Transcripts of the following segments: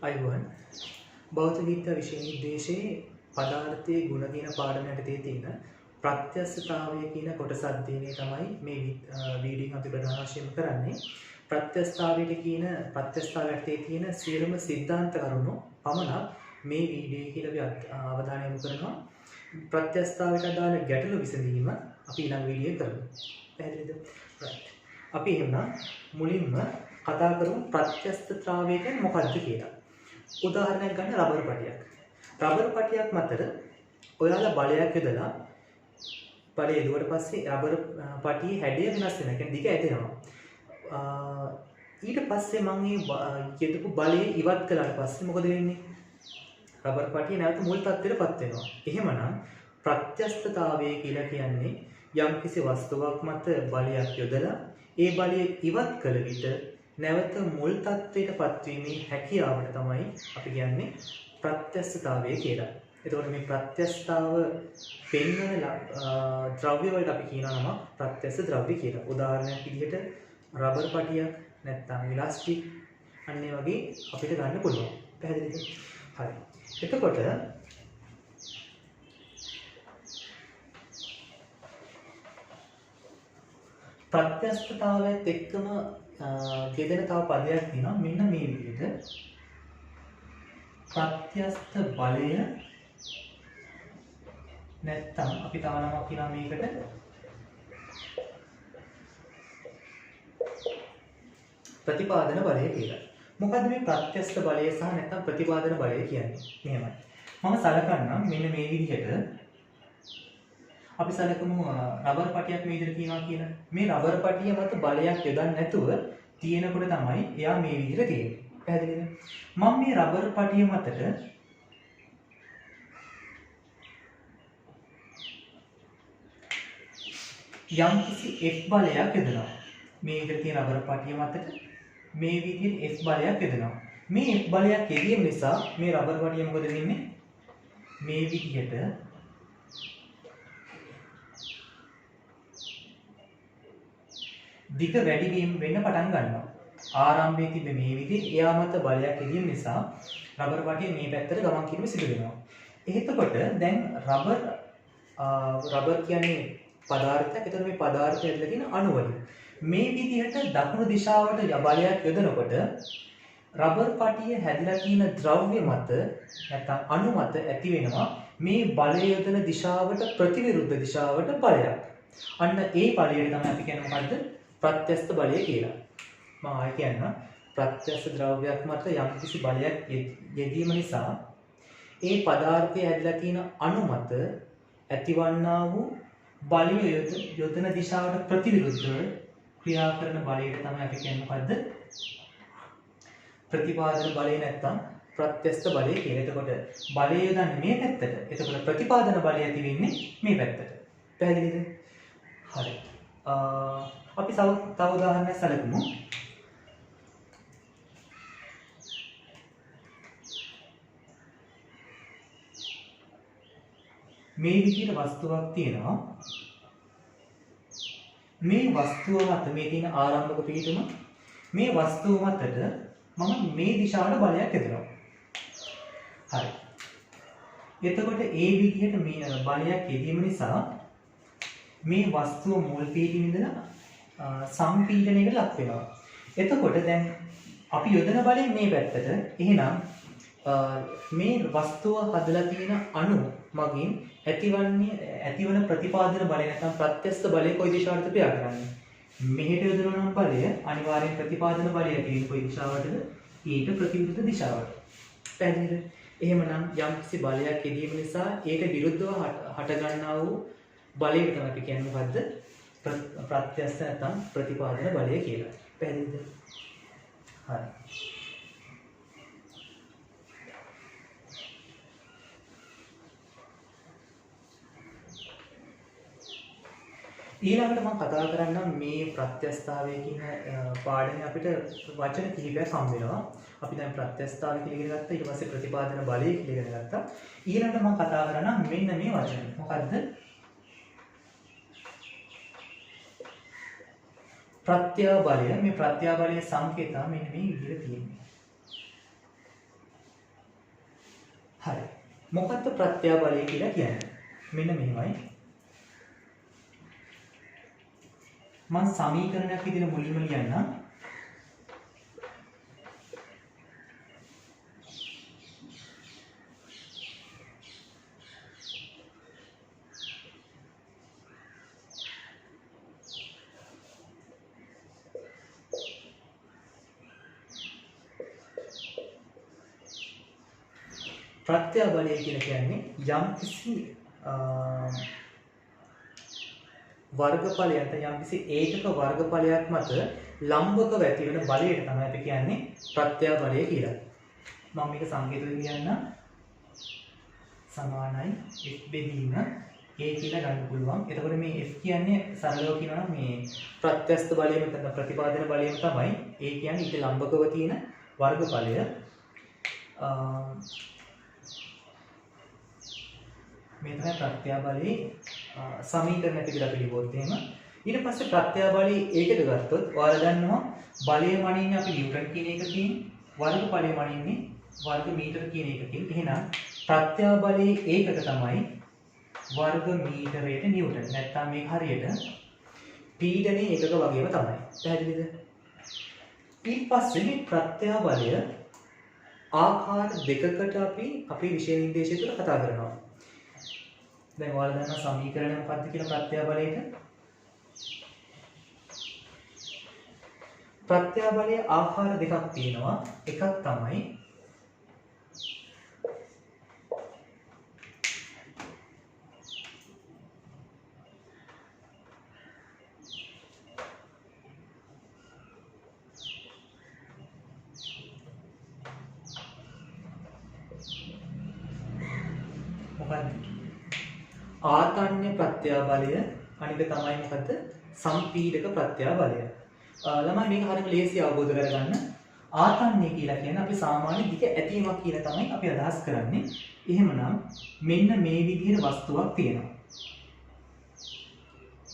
අයිබෝන් බෞද්ධ විද්‍යා විෂය නිර්දේශයේ පදාර්ථයේ ගුණ කියන පාඩම යටතේ තියෙන ප්‍රත්‍යස්ථතාවය කියන කොටස අධ්‍යයනය තමයි මේ වීඩියෝෙන් අපි ප්‍රධාන වශයෙන් කරන්නේ. ප්‍රත්‍යස්ථතාවයට කියන ප්‍රත්‍යස්ථතාවය යටතේ තියෙන සියලුම සිද්ධාන්ත කරුණු පමණක් මේ වීඩියෝයේ කියලා අපි අවධානය යොමු කරනවා. ප්‍රත්‍යස්ථතාවයට අදාළ ගැටලු විසඳීම අපි ඊළඟ වීඩියෝයේ කරමු. පැහැදිලිද? අපි එහෙනම් මුලින්ම කතා කරමු ප්‍රත්‍යස්ථතාවය කියන්නේ මොකක්ද කියලා. උදාහරණයක් ගන්න රබර් පටියක්. රබර් පටියක් මතට ඔයාලා බලයක් යොදලා බලය යදුවට පස්සේ රබර් පටියේ හැඩය වෙනස් වෙනවා. කියන්නේ දිග ඇදෙනවා. ඊට පස්සේ මම මේ යදපු බලය ඉවත් කළාට පස්සේ මොකද වෙන්නේ? රබර් පටිය නැවත මුල් තත්ත්වයටපත් වෙනවා. එහෙමනම් ප්‍රත්‍යස්ථතාවය කියලා කියන්නේ යම්කිසි වස්තුවක් මත බලයක් යොදලා ඒ බලය ඉවත් කළ විට නැවත මුල් තත්ත්වයටපත් වීමේ හැකියාවට තමයි අපි කියන්නේ ප්‍රත්‍යස්ථතාවය කියලා. එතකොට මේ ප්‍රත්‍යස්ථතාව පෙන්වන ද්‍රව්‍ය වලට අපි කියනවා නම ප්‍රත්‍යස්ථ ද්‍රව්‍ය කියලා. උදාහරණයක් විදිහට රබර් පටියක් නැත්නම් ඉලාස්ටික් අන්න ඒ වගේ අපිට ගන්න පුළුවන්. පැහැදිලිද? හරි. එතකොට ප්‍රත්‍යස්ථතාවයත් එක්කම යෙදෙන තව පදයක් තියෙනවා. මෙන්න මේ විදිහට ප්‍රත්‍යස්ථ බලය නැත්තම් අපි තව නමක් කියනවා මේකට ප්‍රතිපාදන බලය කියලා. මොකද්ද මේ ප්‍රත්‍යස්ථ බලය සහ නැත්තම් ප්‍රතිපාදන බලය කියන්නේ? මෙහෙමයි. මම සලකන්නම් මෙන්න මේ විදිහට අපි සලකමු රබර් පටියක් මේ විදිහට තියනවා කියලා. මේ රබර් පටිය මත බලයක් යොදන්න නැතුව තියෙනකොට තමයි එයා මේ විදිහට තියෙන්නේ. පැහැදිලිද? මම මේ රබර් පටිය මතට යම්කිසි F බලයක් යොදනවා. මේ විදිහට තියෙන රබර් පටිය මතට මේ විදිහට F බලයක් යොදනවා. මේ F බලයක් යෙදීම නිසා මේ රබර් පටිය මොකද වෙන්නේ? මේ විදිහට දිග වැඩි වීම වෙන්න පටන් ගන්නවා. ආරම්භයේ තිබෙ මේ විදිහට එයා මත බලයක් යෙදීම නිසා රබර් පටිය මේ පැත්තට ගමන් කිරීම සිදු වෙනවා. එතකොට දැන් රබර් කියන්නේ පදාර්ථයක්. ඒතර මේ පදාර්ථය ඇතුළේ තියෙන අණු වලින් මේ විදිහට දකුණු දිශාවට බලයක් යොදනකොට රබර් පටිය හැදිලා තියෙන ද්‍රව්‍ය මත නැත්නම් අණු මත ඇති වෙනවා මේ බලය යොදන දිශාවට ප්‍රතිවිරුද්ධ දිශාවට බලයක්. අන්න ඒ බලයට තමයි අපි කියන්නේ මොකද්ද? ප්‍රත්‍යස්ථ බලය කියලා. මම ආයෙ කියන්නම්. ප්‍රත්‍යස්ථ ද්‍රව්‍යයක් මත යම්කිසි බලයක් යෙදීම නිසා ඒ පදාර්ථයේ ඇදලා තියෙන අණු මත ඇතිවන්නා වූ බලය යොදන දිශාවට ප්‍රතිවිරුද්ධව ක්‍රියා කරන බලයට තමයි අපි කියන්නේ මොකද්ද? ප්‍රතිපාදන බලය නැත්තම් ප්‍රත්‍යස්ථ බලය කියලා. එතකොට බලය යොදන්නේ මේ පැත්තට. එතකොට ප්‍රතිපාදන බලය ඇති වෙන්නේ මේ පැත්තට. පැහැදිලිද? හරි. අපි තව උදාහරණයක් සැලකමු. මේ විදිහට වස්තුවක් තියෙනවා. මේ වස්තුව මත මේ තියෙන ආරම්භක පිහිටුම මේ වස්තුව මතට මම මේ දිශාවට බලයක් යොදනවා. හරි. එතකොට ඒ විදිහට මේ බලයක් යෙදීම නිසා මේ වස්තුව මුල් පිහිටින් ඉඳලා සම්පීඩනයකට ලක් වෙනවා. එතකොට දැන් අපි යොදන බලය මේ පැත්තට. එහෙනම් මේ වස්තුව හදලා තියෙන අණු මගින් ඇතිවන ප්‍රතිපාදන බලය නැත්නම් ප්‍රත්‍යස්ථ බලය කොයි දිශාවටද ක්‍රියා කරන්නේ? මෙහෙට යොදනවා නම් බලය අනිවාර්යෙන් ප්‍රතිපාදන බලය ඇති වෙන්නේ කොයි දිශාවටද? ඊට ප්‍රතිවිරුද්ධ දිශාවට. පැහැදිලිද? එහෙමනම් යම්කිසි බලයක් යෙදීම නිසා ඒට විරුද්ධව හටගන්නා වූ බලයට තමයි අපි කියන්නේ මොකද්ද? ප්‍රත්‍යස්ථ නැත්නම් ප්‍රතිපාදන බලය කියලා. පැහැදිලිද? හරි. ඊළඟට මම කතා කරන්නම් මේ ප්‍රත්‍යස්ථතාවය කියන පාඩමේ අපිට වචන කිහිපයක් හම් වෙනවා. අපි දැන් ප්‍රත්‍යස්ථතාවය කියලා ඉගෙන ගත්තා. ඊට පස්සේ ප්‍රතිපාදන බලය කියලා ඉගෙන ගත්තා. ඊළඟට මම කතා කරන්නම් මෙන්න මේ වචන. මොකද්ද? ප්‍රත්‍යාබලය. මේ ප්‍රත්‍යාබලයේ සංකේතය මෙන්න මේ විදිහට තියෙනවා. හරි. මොකක්ද ප්‍රත්‍යාබලය කියලා කියන්නේ? මෙන්න මෙහෙමයි. මම සමීකරණයක් විදිහට මුලින්ම ලියන්නම්. ප්‍රත්‍යාබලය කියලා කියන්නේ යම්කිසි වර්ගඵලයක් යම්කිසි ඒකක වර්ගඵලයක් මත ලම්බකව ඇති වෙන බලයට තමයි අපි කියන්නේ ප්‍රත්‍යාබලය කියලා. මම මේක සංකේතයෙන් කියන්නම්. සමානයි f බෙදීම a කියලා ගන්න පුළුවන්. එතකොට මේ f කියන්නේ සරලව කියනවා නම් මේ ප්‍රත්‍යස්ත බලය මෙතන ප්‍රතිපාදන බලය තමයි. a කියන්නේ ඊට ලම්බකව තියෙන වර්ගඵලය. මේ තමයි ප්‍රත්‍යාබලයේ සමීකරණ ටික අපි ලියුවොත් එහෙම ඊට පස්සේ ප්‍රත්‍යාබලයේ ඒකද ගත්තොත් ඔයාලා දන්නවා බලය මනින්නේ අපි නිව්ටන් කියන එකකින් වර්ගඵලය මනින්නේ වර්ග මීටර කියන එකකින්. එහෙනම් ප්‍රත්‍යාබලයේ ඒකක තමයි වර්ග මීටරයට නිව්ටන්. නැත්තම් මේක හරියට පීඩනයේ ඒකක වගේම තමයි. පැහැදිලිද? ඊට පස්සේ මේ ප්‍රත්‍යාබලය ආකාර දෙකකට අපි අපේ විෂය නිර්දේශය තුළ කතා කරනවා. දැන් ඔයාලා දන්නා සමීකරණය මොකක්ද කියලා ප්‍රත්‍යාබලයට? ප්‍රත්‍යාබලයේ ආකාර දෙකක් තියෙනවා. එකක් තමයි ආතන්‍ය ප්‍රත්‍යාබලය, අනික තමයි මොකද්ද? සම්පීඩක ප්‍රත්‍යාබලය. ළමයි මේක හරියට ලේසි අවබෝධ කරගන්න. ආතන්‍ය කියලා කියන්නේ අපි සාමාන්‍ය දිග ඇතීමක් කියලා තමයි අපි අදහස් කරන්නේ. එහෙමනම් මෙන්න මේ විදිහට වස්තුවක් තියෙනවා.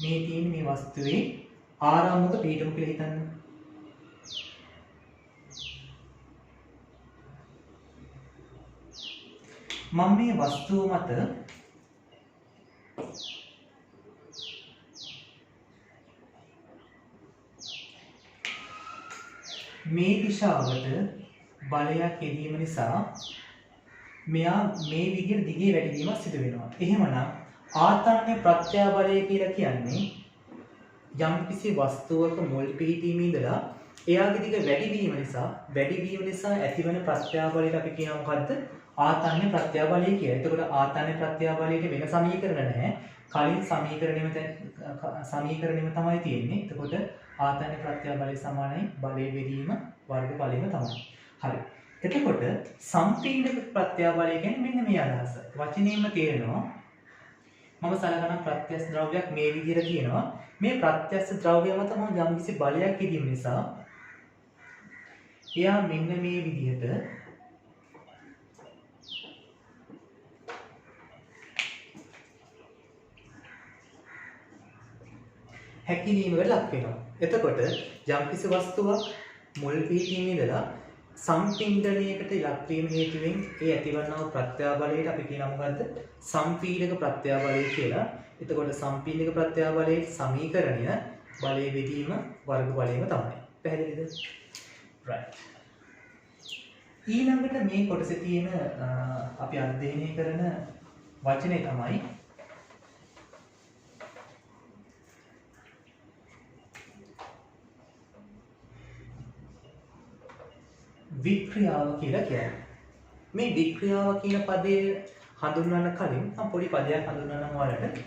මේ තියෙන මේ වස්තුවේ ආරම්භක පීඨම කියලා හිතන්න. මම මේ වස්තුව මත මේ දිශාවට බලයක් යෙදීම නිසා මෙයා මේ විදිහට දිගේ වැඩිවීමක් සිදු වෙනවා. එහෙමනම් ආතන්‍ය ප්‍රත්‍යාබලය කියලා කියන්නේ යම්කිසි වස්තුවක මුල් පිහිටීමේ ඉඳලා එයාගේ දිග වැඩිවීම නිසා ඇතිවන ප්‍රත්‍යාබලයට අපි කියනවා මොකද්ද? ආතන්‍ය ප්‍රත්‍යාබලය කියලා. එතකොට ආතන්‍ය ප්‍රත්‍යාබලයට වෙන සමීකරණ නැහැ. කලින් සමීකරණෙම තමයි තියෙන්නේ. එතකොට ආතන්‍ය ප්‍රත්‍යාබලය සමානයි බලය බෙදීම වර්ගඵලයම තමයි. හරි. එතකොට සම්පීඩක ප්‍රත්‍යාබලය කියන්නේ මෙන්න මේ අදහස. වචනයෙන්ම තේරෙනවා. මම සලකන ප්‍රත්‍යස්ත ද්‍රව්‍යයක් මේ විදිහට තියෙනවා. මේ ප්‍රත්‍යස්ත ද්‍රව්‍ය මත මම යම්කිසි බලයක් යෙදීම නිසා එයා මෙන්න මේ විදිහට හැකිලීමකට ලක් වෙනවා. එතකොට යම්කිසි වස්තුවක් මුල් පිහිටීමේ ඉඳලා සම්පින්ඩණයකට ලක් වීම හේතුවෙන් ඒ ඇතිවන්නා වූ ප්‍රත්‍යාබලයට අපි කියනවා මොකද්ද? සම්පීඩක ප්‍රත්‍යාබලය කියලා. එතකොට සම්පීඩක ප්‍රත්‍යාබලයේ සමීකරණය බලය බෙදීම වර්ගඵලයම තමයි. පැහැදිලිද? right. ඊළඟට මේ කොටසේ තියෙන අපි අධ්‍යයනය කරන වචනේ තමයි වික්‍රියාව කියලා කියන්නේ. මේ වික්‍රියාව කියන පදේ හඳුන්වන්න කලින් මම පොඩි පදයක් හඳුන්වන්නම් ඔයාලට.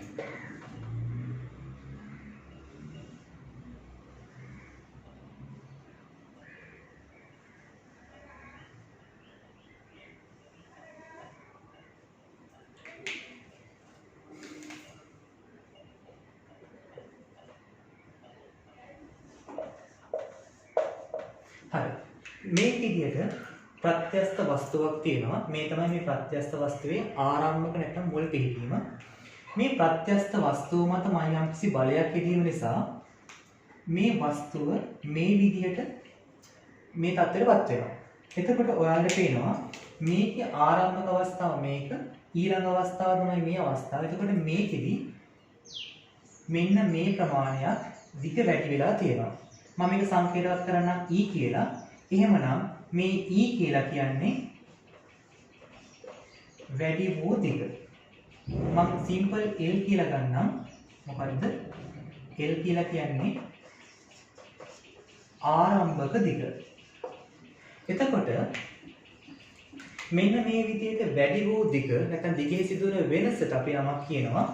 හරි. මේ විදිහට ප්‍රත්‍යස්ත වස්තුවක් තියෙනවා. මේ තමයි මේ ප්‍රත්‍යස්ත වස්තුවේ ආරම්භක නැත්නම් මුල් පිහිටීම. මේ ප්‍රත්‍යස්ත වස්තුව මත මම යම්කිසි බලයක් යෙදීම නිසා මේ වස්තුව මේ විදිහට මේ තත්ත්වයටපත් වෙනවා. එතකොට ඔයාලට පේනවා මේකේ ආරම්භක අවස්ථාව මේක, ඊළඟ අවස්ථාව තමයි මේ අවස්ථාව. එතකොට මේකෙදි මෙන්න මේ ප්‍රමාණයක් දිග වැඩි වෙලා තියෙනවා. මම මේක සංකේතවත් කරන්නම් e කියලා. එහෙමනම් මේ e කියලා කියන්නේ වැඩි වූ දිග. මම සිම්පල් l කියලා ගන්නම්. මොකද්ද? l කියලා කියන්නේ ආරම්භක දිග. එතකොට මෙන්න මේ විදිහට වැඩි වූ දිග නැත්නම් දිගේ සිදුවන වෙනසට අපි යමක් කියනවා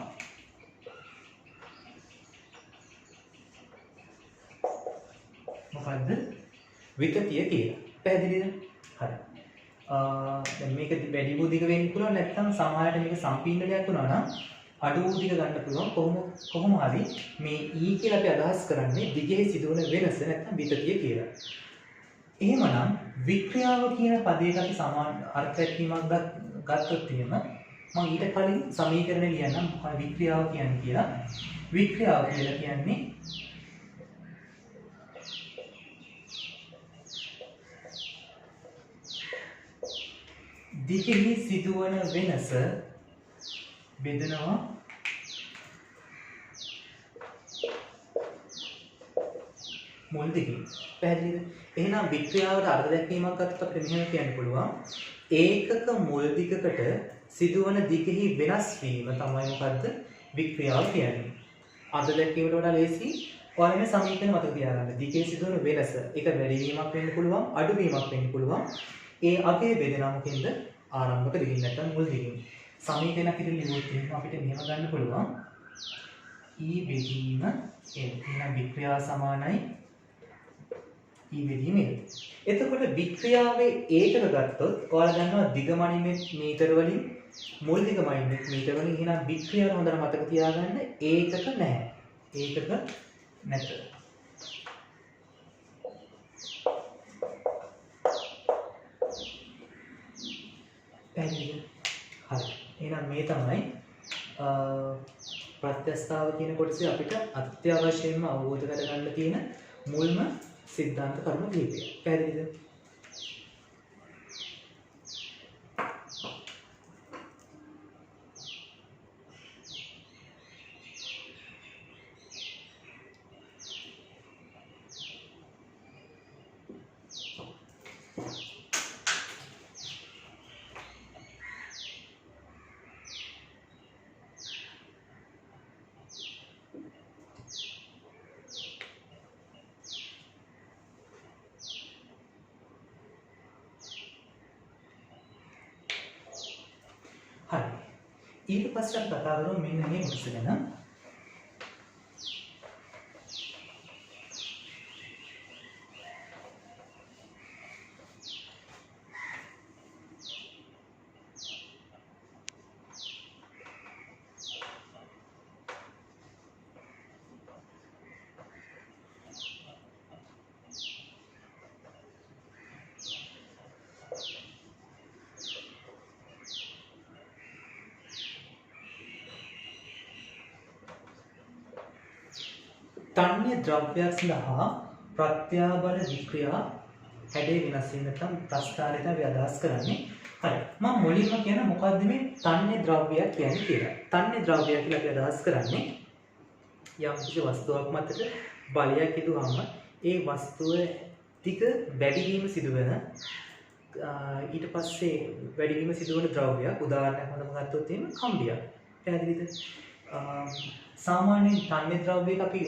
මොකද්ද? විතතිය කියලා. පැහැදිලිද? හරි. දැන් මේක වැඩි වූ දිග වෙන්න පුළුවන් නැත්නම් සමහරවිට මේක සම්පීඩනයක් වුණා නම් අඩු වූ දිග ගන්න පුළුවන්. කොහොම හරි මේ E කියලා අපි අදහස් කරන්නේ දිගේ සිදුවන වෙනස නැත්නම් විතතිය කියලා. එහෙමනම් වික්‍රියාව කියන පදයට අපි සමාන අර්ථ දැක්වීමක් ගත්තොත් එහෙම මම ඊට කලින් සමීකරණ ලියන්නම් මොකක්ද වික්‍රියාව කියන්නේ කියලා. වික්‍රියාව කියලා කියන්නේ දිගෙහි සිදුවන වෙනස බෙදනවා මුල් දිගින්. පැහැදිලිද? එහෙනම් වික්‍රියාවට අර්ථ දැක්වීමක් ගත්තොත් අපිට මෙහෙම කියන්න පුළුවන්. ඒකක මුල් දිගකට සිදුවන දිගෙහි වෙනස් වීම තමයි මොකද්ද? වික්‍රියාව කියන්නේ. අර්ථ දැක්වීමට වඩා ලේසි. ඔයාලා මේ සමීකරණ මතක තියාගන්න. දිගේ සිදුවන වෙනස ඒක වැඩි වීමක් වෙන්න පුළුවන්, අඩු වීමක් වෙන්න පුළුවන්. ඒ අගේ බෙදෙනා මොකෙන්ද? ආරම්භක දිගින් නැත්නම් මුල් දිගින්. සමීකරණයක් ඉදිරි ලියුවොත් එහෙනම් අපිට මෙහෙම ගන්න පුළුවන්. E බෙදීම L. එහෙනම් වික්‍රියාව සමානයි E බෙදීම L. එතකොට වික්‍රියාවේ ඒකක ගත්තොත් ඔයාලා දන්නවා දිගමනින්නේ මීටර වලින්, මුල් දිගමනින්නේ මීටර වලින්. එහෙනම් වික්‍රියාව හොඳට මතක තියාගන්න ඒකක නැහැ. ඒකක නැත. පැහැදිලිද? හරි. එහෙනම් මේ තමයි ප්‍රත්‍යස්ථාව කියන කොටසේ අපිට අත්‍යවශ්‍යයෙන්ම අවබෝධ කරගන්න තියෙන මුල්ම සිද්ධාන්ත කරුණු කිහිපය. පැහැදිලිද? හරි. ඊට පස්සේ අපි කතා කරමු මෙන්න මේ කොටස ගැන. තන්‍ය ද්‍රව්‍යයක් සඳහා ප්‍රත්‍යාබල වික්‍රියා හැඩේ වෙනස් වීම නැත්නම් ප්‍රස්ථාරයට අපි අදහස් කරන්නේ. හරි. මම මුලින්ම කියන මොකද්ද මේ තන්‍ය ද්‍රව්‍යයක් කියන්නේ කියලා. තන්‍ය ද්‍රව්‍ය කියලා අපි අදහස් කරන්නේ යම් කිසි වස්තුවක් මතට බලයක් යදුවම ඒ වස්තුව ටික වැඩි වීම සිදුවෙන ඊට පස්සේ වැඩි වීම සිදුවන ද්‍රව්‍යයක්. උදාහරණයක් වශයෙන් ගත්තොත් එහෙම කම්බියක්. පැහැදිලිද? සාමාන්‍යයෙන් තන්‍ය ද්‍රව්‍යයක අපි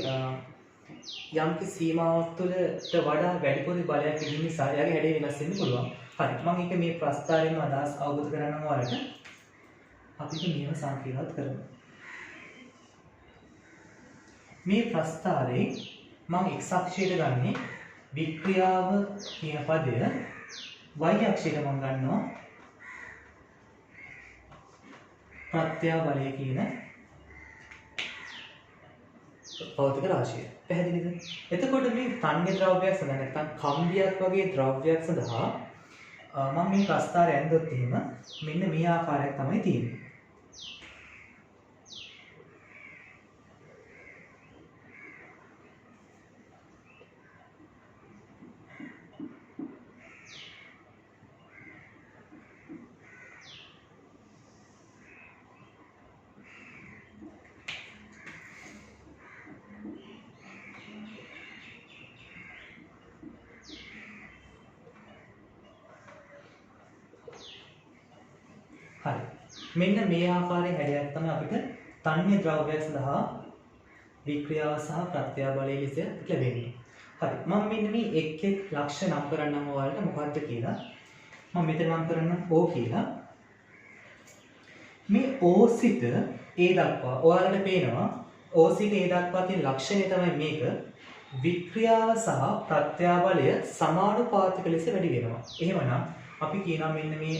යම් කිසි සීමාවක් තුළට වඩා වැඩිපුර බලයක් තිබෙන නිසා එයාගේ හැඩය වෙනස් වෙන්න පුළුවන්. හරි. මම ඒක මේ ප්‍රස්ථාරයෙන්ම අදහස් අවබෝධ කරගන්නම් ඔයාලට. අපි මේව සංකේතවත් කරමු. මේ ප්‍රස්ථාරයේ මම x අක්ෂයට ගන්නේ වික්‍රියාව කියන පදය, y අක්ෂයට මම ගන්නවා ප්‍රත්‍යාබලය කියන භෞතික රාශිය. පැහැදිලිද? එතකොට මේ තන්‍ය ද්‍රව්‍යයක් සඳහා නැත්නම් කම්බියක් වගේ ද්‍රව්‍යයක් සඳහා මම මේ ප්‍රස්ථාරය ඇඳොත් එහෙම මෙන්න මේ ආකාරයක් තමයි තියෙන්නේ. මෙන්න මේ ආකාරයේ හැඩයක් තමයි අපිට තන්‍ය ද්‍රව්‍යය සඳහා වික්‍රියාව සහ ප්‍රත්‍යාබලය ලෙස ලැබෙන්නේ. හරි. මම මෙන්න මේ එක් ලක්ෂණ නම් කරන්නම් ඔයාලට මොකක්ද කියලා. මම මෙතන නම් කරන්නම් O කියලා. මේ O සිට A දක්වා ඔයාලට පේනවා O සිට A දක්වා තියෙන ලක්ෂණය තමයි මේක. වික්‍රියාව සහ ප්‍රත්‍යාබලය සමානුපාතික ලෙස වැඩි වෙනවා. එහෙමනම් අපි කියනවා මෙන්න මේ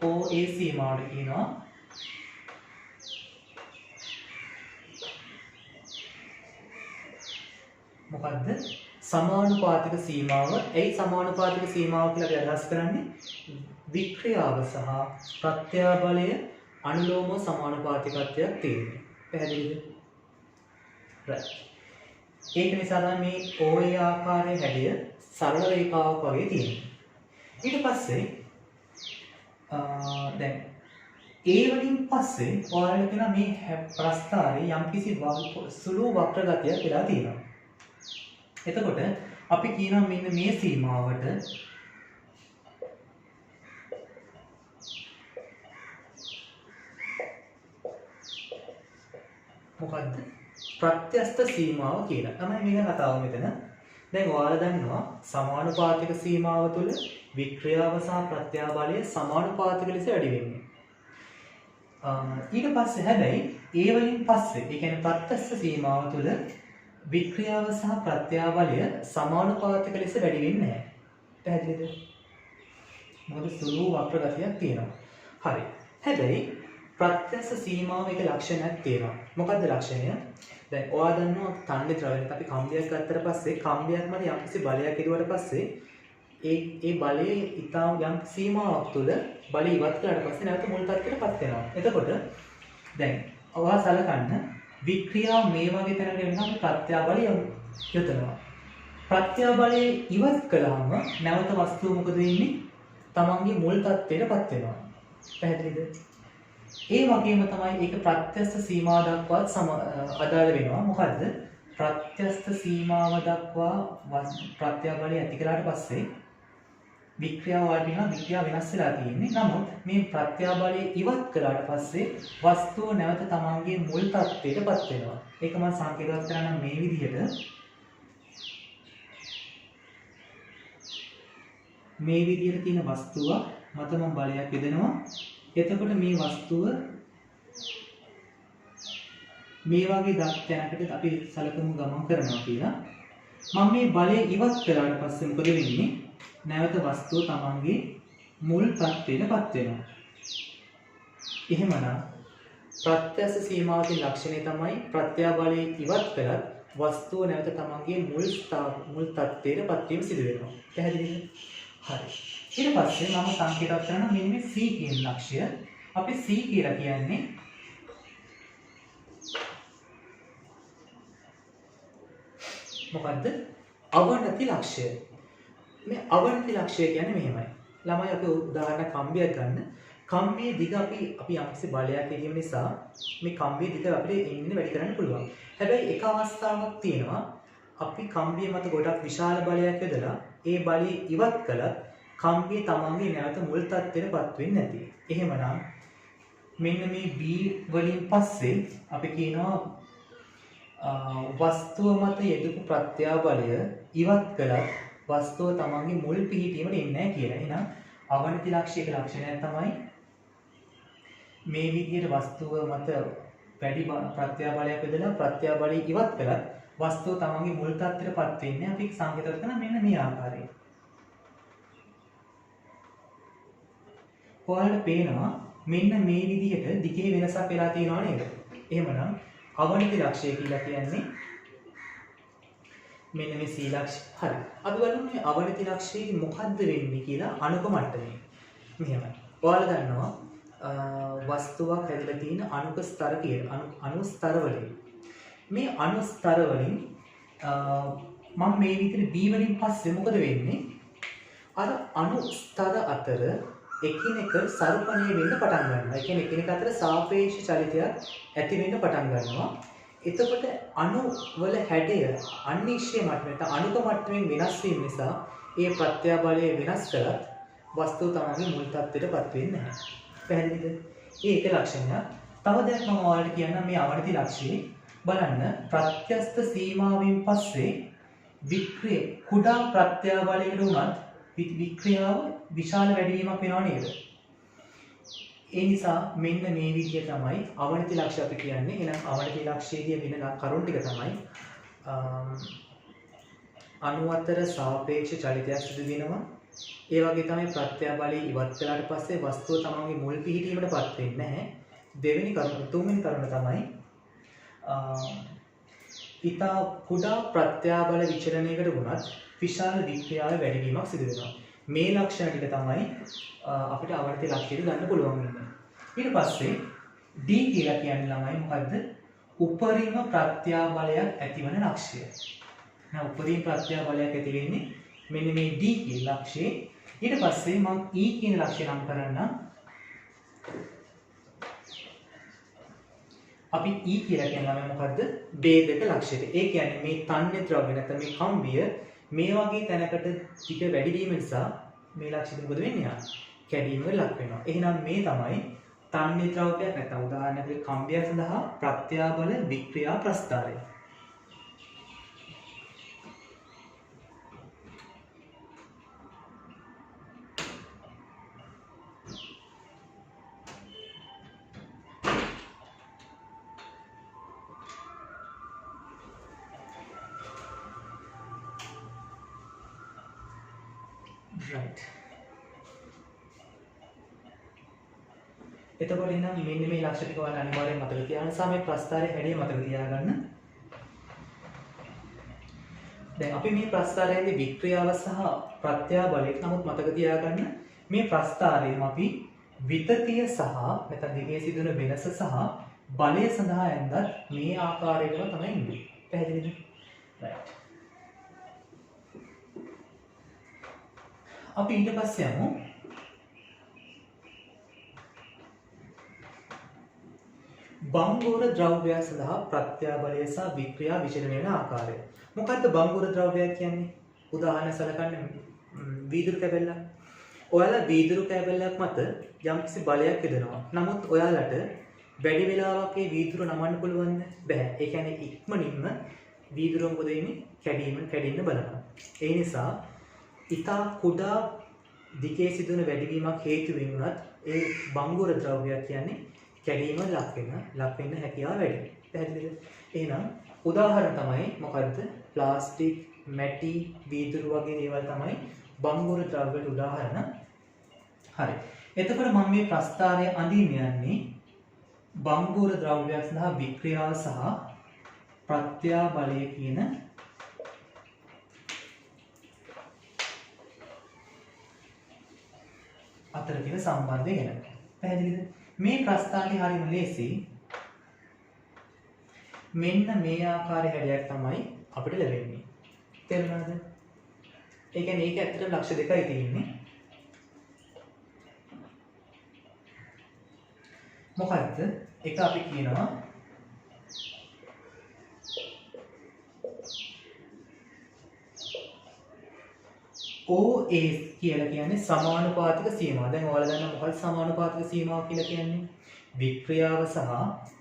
OA සීමාවට කියනවා මොකද්ද? සමානුපාතික සීමාව. ඒ සමානුපාතික සීමාව කියලා අපි අදහස් කරන්නේ වික්‍රියාව සහ ප්‍රත්‍යාබලය අනුලෝම සමානුපාතිකත්වයක් තියෙනවා. පැහැදිලිද? right. ඒක නිසා තමයි මේ OA ආකාරයේ හැඩය සරල රේඛාවක් වගේ තියෙන්නේ. ඊට පස්සේ දැන් A වලින් පස්සේ ඔයාලට කියන මේ ප්‍රස්ථාරයේ යම්කිසි සුළු වක්‍ර ගතියක් වෙලා තියෙනවා. එතකොට අපි කියනවා මෙන්න මේ සීමාවට මොකද්ද? ප්‍රත්‍යස්ත සීමාව කියලා. තමයි මේක කතාව මෙතන. දැන් ඔයාලා දන්නවා සමානුපාතික සීමාව තුළ වික්‍රියාව සහ ප්‍රත්‍යාබලය සමානුපාතික ලෙස වැඩි වෙන්නේ. ඊට පස්සේ හැබැයි ඒ වලින් පස්සේ ඒ කියන්නේ ප්‍රත්‍යස්ත සීමාව තුළ වික්‍රියාව සහ ප්‍රත්‍යාබලය සමානුපාතික ලෙස වැඩි වෙන්නේ නැහැ. පැහැදිලිද? මොකද සුළු වක්‍ර ගතියක් තියෙනවා. හරි. හැබැයි ප්‍රත්‍යස්ත සීමාව එක ලක්ෂණයක් තියෙනවා. මොකද්ද ලක්ෂණය? දැන් ඔයා දන්නවා තන්‍ය ද්‍රව්‍යයක් අපි කම්බියක් ගත්තට පස්සේ කම්බියක් මත යම්කිසි බලයක් ඉදුවට පස්සේ ඒ බලයේ ඊටා යම් සීමාවක් තුළ බලය ඉවත් කළාට පස්සේ නැවත මුල් තත්ත්වයටපත් වෙනවා. එතකොට දැන් ඔයා සලකන්න වික්‍රියාව මේ වගේ තැනකට එනකම් ප්‍රත්‍යාබලය යොදනවා. ප්‍රත්‍යාබලය ඉවත් කළාම නැවත වස්තුව මොකද වෙන්නේ? තමන්ගේ මුල් තත්ත්වයටපත් වෙනවා. පැහැදිලිද? ඒ වගේම තමයි ඒක ප්‍රත්‍යස්ත සීමාව දක්වාත් අදාළ වෙනවා. මොකද්ද? ප්‍රත්‍යස්ත සීමාව දක්වා ප්‍රත්‍යාබලය ඇති කළාට පස්සේ වික්‍රියාව වලට වික්‍රියාව වෙනස් වෙලා තියෙන්නේ. නමුත් මේ ප්‍රත්‍යාබලය ඉවත් කළාට පස්සේ වස්තුව නැවත තමන්ගේ මුල් තත්ත්වයටපත් වෙනවා. ඒක මම සංකේතවත් කරන්න මේ විදිහට. මේ විදිහට තියෙන වස්තුව මත මම බලයක් යොදනවා. එතකොට මේ වස්තුව මේ වගේ තැනකට අපි සලකමු ගමන් කරනවා කියලා. මම මේ බලය ඉවත් කළාට පස්සේ මොකද වෙන්නේ? නැවත වස්තුව තමන්ගේ මුල් තත්ත්වයටපත් වෙනවා. එහෙමනම් ප්‍රත්‍යස්ත සීමාවේ ලක්ෂණය තමයි ප්‍රත්‍යාබලය ඉවත් කළත් වස්තුව නැවත තමන්ගේ මුල් තත්ත්වයටපත් වීම සිදු වෙනවා. පැහැදිලිද? හරි. ඊට පස්සේ මම සංකේතවත් කරන මෙන්න මේ C කියන ලක්ෂය. අපි C කියලා කියන්නේ මොකද්ද? අවනති ලක්ෂය. මේ අවනති ලක්ෂය කියන්නේ මෙහෙමයි. ළමයි අපි උදාහරණ කම්බියක් ගන්න. කම්බියේ දිග අපි යම්කිසි බලයක් දීම නිසා මේ කම්බියේ දිග අපිට එන්න වැඩි කරන්න පුළුවන්. හැබැයි එක අවස්ථාවක් තියෙනවා අපි කම්බිය මත ගොඩක් විශාල බලයක් යොදලා ඒ බලය ඉවත් කළත් කම්බිය තමන්ගේ නැවත මුල් තත්ත්වයටපත් වෙන්නේ නැති. එහෙමනම් මෙන්න මේ B වලින් පස්සේ අපි කියනවා වස්තුව මත යෙදපු ප්‍රත්‍යාබලය ඉවත් කළත් වස්තුව තමන්ගේ මුල් පිහිටීමට එන්නේ නැහැ කියලා. එහෙනම් අවනති ලක්ෂයක ලක්ෂණය තමයි මේ විදිහට වස්තුව මත වැඩි ප්‍රත්‍යාබලයක් යොදලා ප්‍රත්‍යාබලය ඉවත් කළත් වස්තුව තමන්ගේ මුල් තත්ත්වයටපත් වෙන්නේ අපි සංකේතවත් කරන මෙන්න මේ ආකාරයෙන්. ඔයාලට පේනවා මෙන්න මේ විදිහට දිගේ වෙනසක් වෙලා තියෙනවා නේද? එහෙමනම් අවනති ලක්ෂය කියලා කියන්නේ මෙන්න මේ C ලක්ෂය. හරි. අපි බලමු මේ අවනති ලක්ෂයේ මොකද්ද වෙන්නේ කියලා අණුක මට්ටමේ. මෙහෙමයි. ඔයාලා දන්නවා වස්තුවක් හැදලා තියෙන අණුක ස්තර කියලා. අණු ස්තර වලින්. මේ අණු ස්තර වලින් මම මේ විදිහට B වලින් පස්සේ මොකද වෙන්නේ? අර අණු ස්තර අතර එකිනෙක සර්පණය වෙන්න පටන් ගන්නවා. ඒ කියන්නේ එකිනෙක අතර සාපේක්ෂ චලිතයක් ඇති වෙන්න පටන් ගන්නවා. එතකොට අණු වල හැඩය අනිශ්චය මට්ටමට අණුක මට්ටමින් වෙනස් වීම නිසා ඒ ප්‍රත්‍යාබලය වෙනස් කරත් වස්තුව තමන්ගේ මුල් තත්ත්වයටපත් වෙන්නේ නැහැ. පැහැදිලිද? ඒක ලක්ෂණයක්. තව දෙයක් මම ඔයාලට කියන්නම් මේ ආවර්ති ලක්ෂ්‍යයේ බලන්න ප්‍රත්‍යස්ත සීමාවෙන් පස්සේ වික්‍රිය කුඩා ප්‍රත්‍යාබලයකට උනත් වික්‍රියාව විශාල වැඩිවීමක් වෙනව නේද? ඒ නිසා මෙන්න මේ විදිය තමයි අවනති ලක්ෂ්‍ය අපි කියන්නේ. එහෙනම් අවනති ලක්ෂ්‍යයේදී වෙන කරුණු ටික තමයි අණු අතර සාපේක්ෂ චලිතයක් සිදු වෙනවා. ඒ වගේ තමයි ප්‍රත්‍යාබලය ඉවත් කළාට පස්සේ වස්තුව තමන්ගේ මුල් පිහිටීමටපත් වෙන්නේ නැහැ. දෙවෙනි කරුණ තුන්වෙනි කරුණ තමයි ඉතා කුඩා ප්‍රත්‍යාබල විචලනයකට වුණත් විශාල වික්‍රියාවේ වැඩිවීමක් සිදු වෙනවා. මේ ලක්ෂණ ටික තමයි අපිට ආවර්ති ලක්ෂ්‍යයට ගන්න පුළුවන් වෙන්නේ. ඊට පස්සේ D කියලා කියන්නේ ළමයි මොකද්ද? උපරිම ප්‍රත්‍යාබලයක් ඇතිවන ලක්ෂ්‍යය. එහෙනම් උපරිම ප්‍රත්‍යාබලයක් ඇති වෙන්නේ මෙන්න මේ D කියන ලක්ෂ්‍යය. ඊට පස්සේ මම E කියන ලක්ෂ්‍යය නම් කරන්නම්. අපි E කියලා කියන ළමයි මොකද්ද? ભેදක ලක්ෂ්‍යයට. ඒ කියන්නේ මේ තන්‍ය ද්‍රව්‍ය නැත්නම් මේ කම්බිය මේ වගේ තැනකට ටික වැඩි වීම නිසා මේ ලක්ෂ්‍යෙ මොකද වෙන්නේ? කැඩීමකට ලක් වෙනවා. එහෙනම් මේ තමයි තන්‍ය ද්‍රව්‍යයක් නැත්නම් උදාහරණයක් කම්බියක් සඳහා ප්‍රත්‍යාබල වික්‍රියා ප්‍රස්ථාරය. right. එතකොට එහෙනම් මෙන්න මේ ලක්ෂණ ටික ඔයාලා අනිවාර්යෙන් මතක තියාගන්න. සම මේ ප්‍රස්ථාරයේ හැඩය මතක තියාගන්න. දැන් අපි මේ ප්‍රස්ථාරයේදී වික්‍රියාව සහ ප්‍රත්‍යාබලය නමුත් මතක තියාගන්න මේ ප්‍රස්ථාරයේම අපි විතතිය සහ නැත්නම් දිගේ සිදුවන වෙනස සහ බලය සඳහා ඇඳත් මේ ආකාරයටම තමයි ඉන්නේ. පැහැදිලිද? right. අපි ඊට පස්සේ යමු බංගුර ද්‍රව්‍යය සඳහා ප්‍රත්‍යාබලය සහ වික්‍රියා විචලන වෙන ආකාරය. මොකද්ද බංගුර ද්‍රව්‍යය කියන්නේ? උදාහරණ සලකන්න වීදුරු කැබල්ලක්. ඔයාලා වීදුරු කැබල්ලක් මත යම්කිසි බලයක් යොදනවා. නමුත් ඔයාලට වැඩි වෙලාවක් ඒ වීදුරු නමන්න පුළුවන්ද? බැහැ. ඒ කියන්නේ ඉක්මනින්ම වීදුරුව මොකද වෙන්නේ? කැඩෙන්න බලනවා. ඒ නිසා ඉතා කුඩා දිගේ සිදුවන වැඩිවීමක් හේතු වෙනුනත් ඒ බංගුර ද්‍රව්‍යයක් කියන්නේ කැඩීම ලක් වෙන්න හැකියාව වැඩි. පැහැදිලිද? එහෙනම් උදාහරණ තමයි මොකද්ද? ප්ලාස්ටික්, මැටි, වීදුරු වගේ දේවල් තමයි බංගුර ද්‍රව්‍යවලට උදාහරණ. හරි. එතකොට මම මේ ප්‍රස්ථාරය අඳින්න යන්නේ බංගුර ද්‍රව්‍යයක් සඳහා වික්‍රියාව සහ ප්‍රත්‍යාබලය කියන අතර තියෙන සම්බන්ධය ගැන. පැහැදිලිද? මේ ප්‍රස්ථාරය හරියම ලේසි. මෙන්න මේ ආකාරයේ හැඩයක් තමයි අපිට ලැබෙන්නේ. තේරුණාද? ඒ කියන්නේ ඒක ඇත්තටම ලක්ෂ දෙකයි තියෙන්නේ. මොකද්ද? එක අපි කියනවා OA කියලා කියන්නේ සමානුපාතික සීමාව. දැන් ඔයාලා දන්නා මොකක්ද සමානුපාතික සීමාව කියලා කියන්නේ? වික්‍රියාව සහ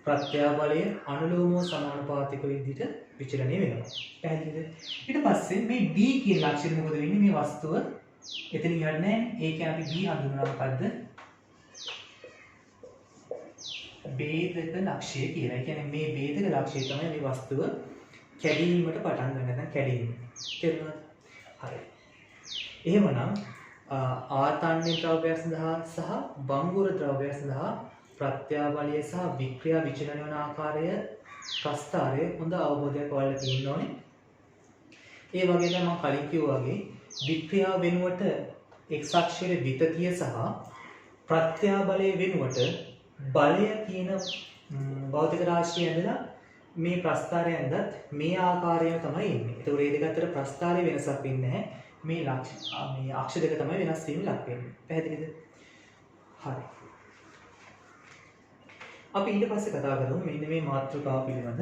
ප්‍රත්‍යාබලය අනුලෝමව සමානුපාතික විදිහට විචලනය වෙනවා. පැහැදිලිද? ඊට පස්සේ මේ D කියන ලක්ෂණය මොකද වෙන්නේ? මේ වස්තුව එතනින් යන්නේ නැහැ. ඒ කියන්නේ අපි D හඳුන්වනවා මොකද්ද? ભેදක ලක්ෂය කියලා. ඒ කියන්නේ මේ ભેදක ලක්ෂය තමයි මේ වස්තුව කැඩීමට පටන් ගන්න. නැත්නම් කැඩීම. තේරුණාද? හරි. එහෙමනම් ආතන්‍ය ද්‍රව්‍යය සඳහා සහ බංගුර ද්‍රව්‍යය සඳහා ප්‍රත්‍යාබලය සහ වික්‍රියා විචලන වන ආකාරය ප්‍රස්ථාරයේ හොඳ අවබෝධයක් ඔයාලට තියෙන්න ඕනේ. ඒ වගේ තමයි මම කලින් කිව්වා වගේ වික්‍රියාව වෙනුවට x අක්ෂයේ විතතිය සහ ප්‍රත්‍යාබලය වෙනුවට බලය කියන භෞතික රාශිය ඇඳලා මේ ප්‍රස්ථාරය ඇඳත් මේ ආකාරයම තමයි එන්නේ. ඒතකොට මේ දෙක අතර ප්‍රස්ථාරයේ වෙනසක් වෙන්නේ නැහැ. මේ අක්ෂ දෙක තමයි වෙනස් වීම ලක් වෙන්නේ. පැහැදිලිද? හරි. අපි ඊට පස්සේ කතා කරමු මෙන්න මේ මාතෘකාව පිළිබඳ.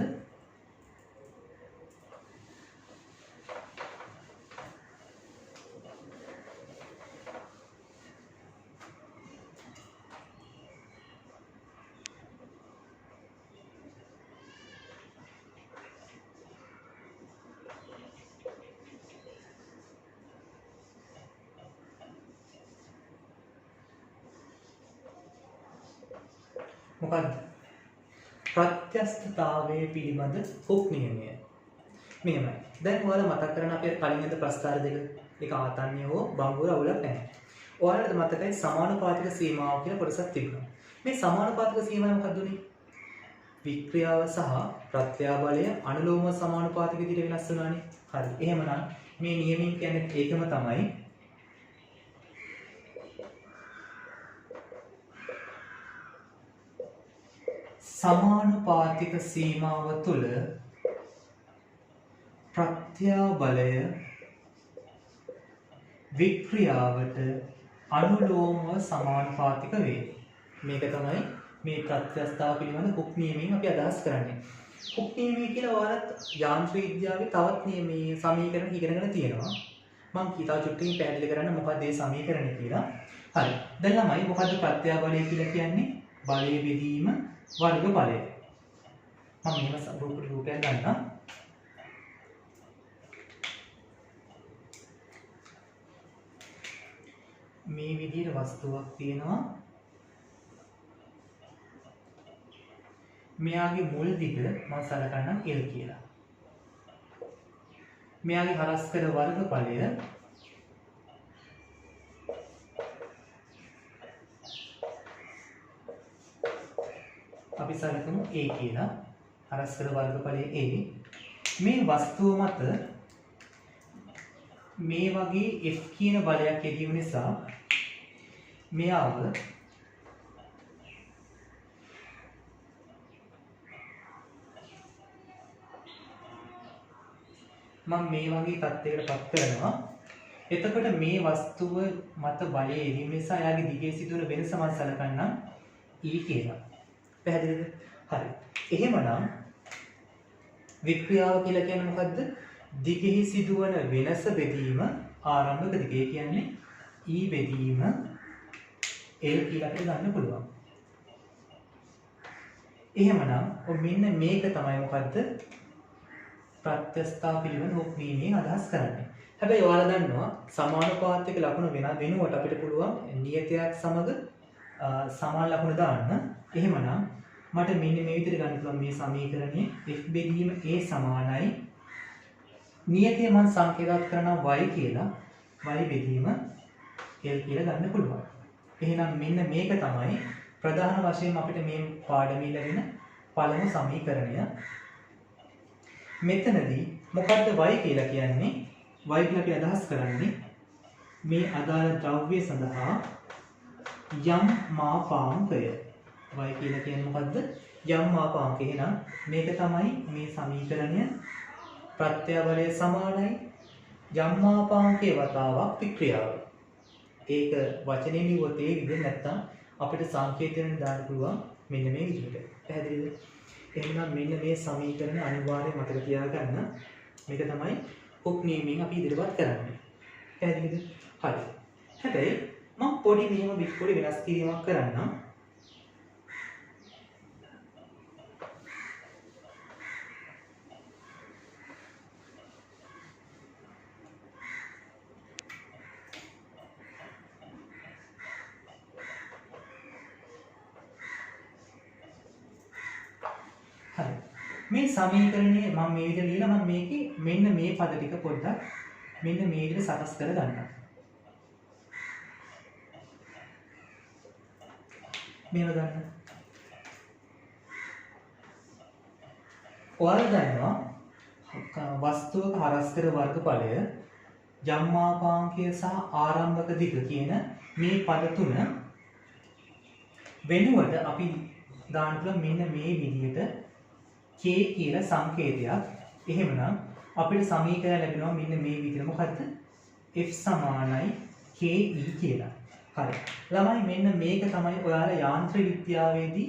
මොකද්ද? ප්‍රත්‍යස්ථතාවයේ පිළිබඳ හුක් නියමය. මෙහෙමයි. දැන් ඔයාලා මතක් කරගන්න අපි කලින් අද ප්‍රස්ථාර දෙක. ඒක ආතන්‍ය හෝ බංගුර අවුලක් නැහැ. ඔයාලට මතකයි සමානුපාතික සීමාව කියලා කොටසක් තිබුණා. මේ සමානුපාතික සීමාව මොකක්ද උනේ? වික්‍රියාව සහ ප්‍රත්‍යාබලය අනුලෝම සමානුපාතික විදිහට වෙනස් වෙනානේ. හරි. එහෙමනම් මේ නියමයෙන් කියන්නේ ඒකම තමයි. සමානුපාතික සීමාව තුළ ප්‍රත්‍යාබලය වික්‍රියාවට අනුලෝමව සමානුපාතික වේ. මේක තමයි මේ ප්‍රත්‍යස්ථතාව පිළිබඳ හුක් නියමයෙන් අපි අදහස් කරන්නේ. හුක් නියමය කියලා ඔයාලත් යාන්ත්‍ර විද්‍යාවේ තවත් නියමයේ සමීකරණ ඉගෙනගෙන තියෙනවා. මම කීතා චුට්ටකින් පැහැදිලි කරන්න මොකක්ද මේ සමීකරණය කියලා. හරි. දැන් ළමයි මොකද්ද ප්‍රත්‍යාබලය කියලා කියන්නේ? බලය බෙදීම වර්ග බලය. මම මේව රූපයක් ගන්නම්. මේ විදිහට වස්තුවක් තියෙනවා. මෙයාගේ මුල් දිග මම සලකන්නම් L කියලා. මෙයාගේ හරස්කඩ වර්ගඵලය අපි සලකමු A කියලා. හරස්කඩ වර්ගඵලය A. මේ වස්තුව මත මේ වගේ F කියන බලයක් යෙදීම නිසා මෙයාව මම මේ වගේ තත්යකට පත් කරනවා. එතකොට මේ වස්තුව මත බලය යෙදීම නිසා එයාගේ දිගේ සිදුවන වෙනස මම සලකන්නම් E කියලා. පැහැදිලිද? හරි. එහෙමනම් වික්‍රියාව කියලා කියන්නේ මොකද්ද? දිගෙහි සිදුවන වෙනස බෙදීම ආරම්භක දිගේ කියන්නේ E බෙදීම L කියලා අපිට ගන්න පුළුවන්. එහෙමනම් මෙන්න මේක තමයි මොකද්ද? ප්‍රත්‍යස්ථතාව පිළිබඳ හුක් නියමයෙන් අදහස් කරන්නේ. හැබැයි ඔයාලා දන්නවා සමානුපාතික ලකුණු වෙනුවට අපිට පුළුවන් නියතයක් සමග සමාන ලකුණු දාන්න. එහෙමනම් මට මෙන්න මේ විදිහට ගන්න පුළුවන් මේ සමීකරණයේ f බෙදීම a සමානයි නියතය මම සංකේතවත් කරනවා y කියලා. y බෙදීම l කියලා ගන්න පුළුවන්. එහෙනම් මෙන්න මේක තමයි ප්‍රධාන වශයෙන් අපිට මේ පාඩමේ ලැබෙන පළමු සමීකරණය. මෙතනදී මොකද්ද y කියලා කියන්නේ? y කියලා අපි අදහස් කරන්නේ මේ අදාළ ද්‍රව්‍ය සඳහා යම් මාපාංකය. y කියලා කියන්නේ මොකද්ද? යම් මාපාංකය. එහෙනම් මේක තමයි මේ සමීකරණය. ප්‍රත්‍යාබලය සමානයි යම් මාපාංකයේ වතාවක් වික්‍රියාව. ඒක වචනේ ලියුවොත් ඒ විදිහ නැත්තම් අපිට සංකේතයෙන් දාන්න පුළුවන් මෙන්න මේ විදිහට. පැහැදිලිද? එහෙනම් මෙන්න මේ සමීකරණ අනිවාර්යයෙන් මතක තියාගන්න. මේක තමයි හුක් නියමයෙන් අපි ඉදිරියට කරන්නේ. පැහැදිලිද? හරි. හැබැයි මම පොඩි නියම විස්තර වෙනස් කිරීමක් කරන්නම්. හරි. මේ සමීකරණය මම මේ විදිහට ලියලා මම මේකේ මෙන්න මේ පද ටික පොඩ්ඩක් මෙන්න මේ විදිහට සකස් කර ගන්නවා. මේව ගන්න. ඔයාලා දන්නවා වස්තුවක හරස්කඩ වර්ගඵලය යම් මාපාංකය සහ ආරම්භක දිග කියන මේ පද තුන වෙනුවට අපි දාන්න පුළුවන් මෙන්න මේ විදිහට k කියලා සංකේතයක්. එහෙමනම් අපිට සමීකරණ ලැබෙනවා මෙන්න මේ විදිහට. මොකද්ද? f සමානයි ke කියලා. හරි. ළමයි මෙන්න මේක තමයි ඔයාලා යාන්ත්‍ර විද්‍යාවේදී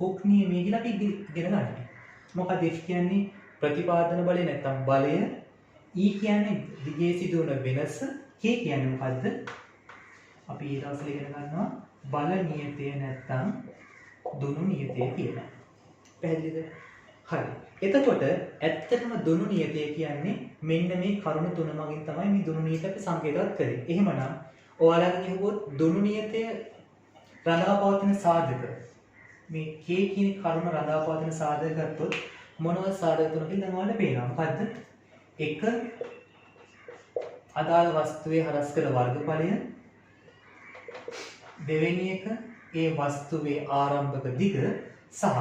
හුක් නියමය කියලා අපි ඉගෙන ගන්න. මොකද f කියන්නේ ප්‍රතිපාදන බලය නැත්නම් බලය, e කියන්නේ දිගේ සිදුවන වෙනස, k කියන්නේ මොකද්ද? අපි ඊට පස්සේ ඉගෙන ගන්නවා බල නියතය නැත්නම් දුනු නියතය කියලා. පැහැදිලිද? හරි. එතකොට ඇත්තටම දුනු නියතය කියන්නේ මෙන්න මේ කරුණු තුන මගින් තමයි මේ දුනු නියතය අපි සංකේතවත් කරේ. එහෙමනම් ඔයාලට කිව්වොත් දුනු නියතය රඳා පවතින සාධක මේ K කියන කරුණ රඳා පවතින සාධක ගත්තොත් මොනවද සාධක තුනකින් දැන් ඔයාලට පේනවා. මොකද්ද? එක අදාළ වස්තුවේ හරස්කර වර්ගඵලය, දෙවෙනි එක ඒ වස්තුවේ ආරම්භක දිග සහ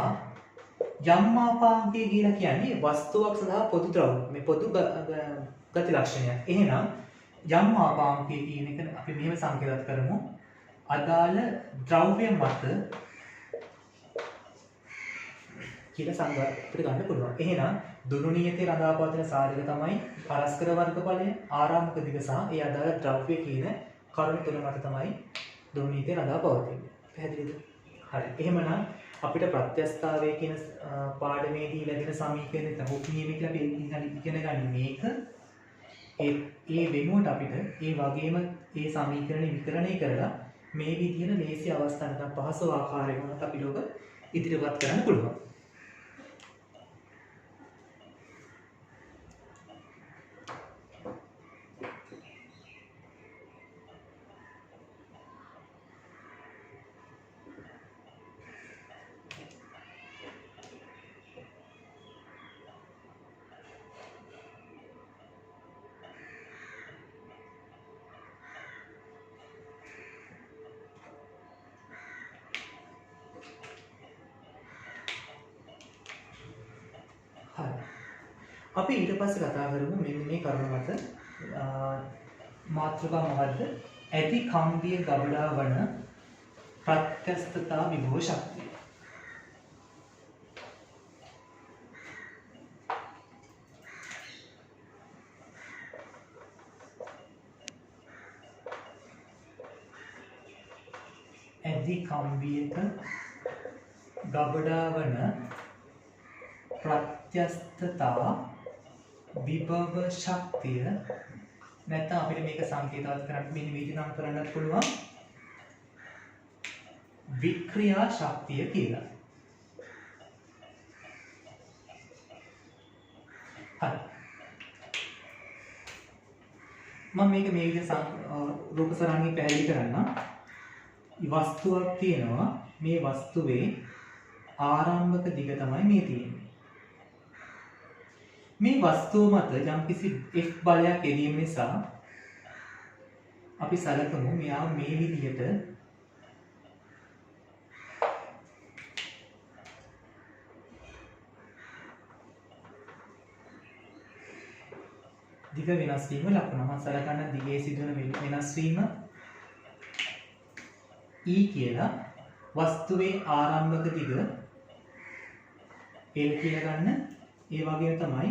යම්මාපාංකය කියලා කියන්නේ වස්තුවක් සඳහා පොදු ද්‍රව්‍ය මේ පොදු ගති ලක්ෂණයක්. එහෙනම් යම්මාපාංකය කියන එක අපි මෙහෙම සංකේතවත් කරමු. අදාළ ද්‍රව්‍ය මත කියලා සංගතට ගන්න පුළුවන්. එහෙනම් දුරු නියතේ රඳා පවතින සාධක තමයි පරස්පර වර්ගඵලය, ආරම්භක දිග සහ ඒ අදාළ ද්‍රව්‍ය කියන කරුණු තුන මත තමයි දුරු නියතේ රඳා පවතින්නේ. පැහැදිලිද? හරි. එහෙමනම් අපිට ප්‍රත්‍යස්ථාවය කියන පාඩමේදී ලැබෙන සමීකරණය තමයි නියම කියලා අපි ඉගෙන ගන්න මේක. ඒ වෙනුවට අපිට ඒ වගේම ඒ සමීකරණ විකරණය කරලා මේ විදිහට ලේසි අවස්ථාවක් පහසු ආකාරයකට උනත් අපි ලෝක ඉදිරිපත් කරන්න පුළුවන්. අපි ඊට පස්සේ කතා කරමු මෙන්න මේ කරුණ මත මාතෘකාව මොකද්ද? ඇති කම්බිය ගබඩා වන ප්‍රත්‍යස්ථතා විභව ශක්තිය. ඇති කම්බියක ගබඩා වන ප්‍රත්‍යස්ථතා විභව ශක්තිය නැත්නම් අපිට මේක සංකේතවත් කරන්න මෙන්න මේ විදිහට නම් කරන්නත් පුළුවන් වික්‍රියා ශක්තිය කියලා. හරි. මම මේක මේ විදිහට රූප සරණිය පැහැදිලි කරන්නම්. වස්තුවක් තියෙනවා. මේ වස්තුවේ ආරම්භක දිග තමයි මේ තියෙන්නේ. මේ වස්තුව මත යම්කිසි F බලයක් එදීම නිසා අපි සැලකමු මෙයා මේ විදිහට දිග වෙනස් වීම ලකුණ. මම සලකන දිගේ සිදුවන වෙනස් වීම E කියලා වස්තුවේ ආරම්භක දිග L කියලා ගන්න. ඒ වගේම තමයි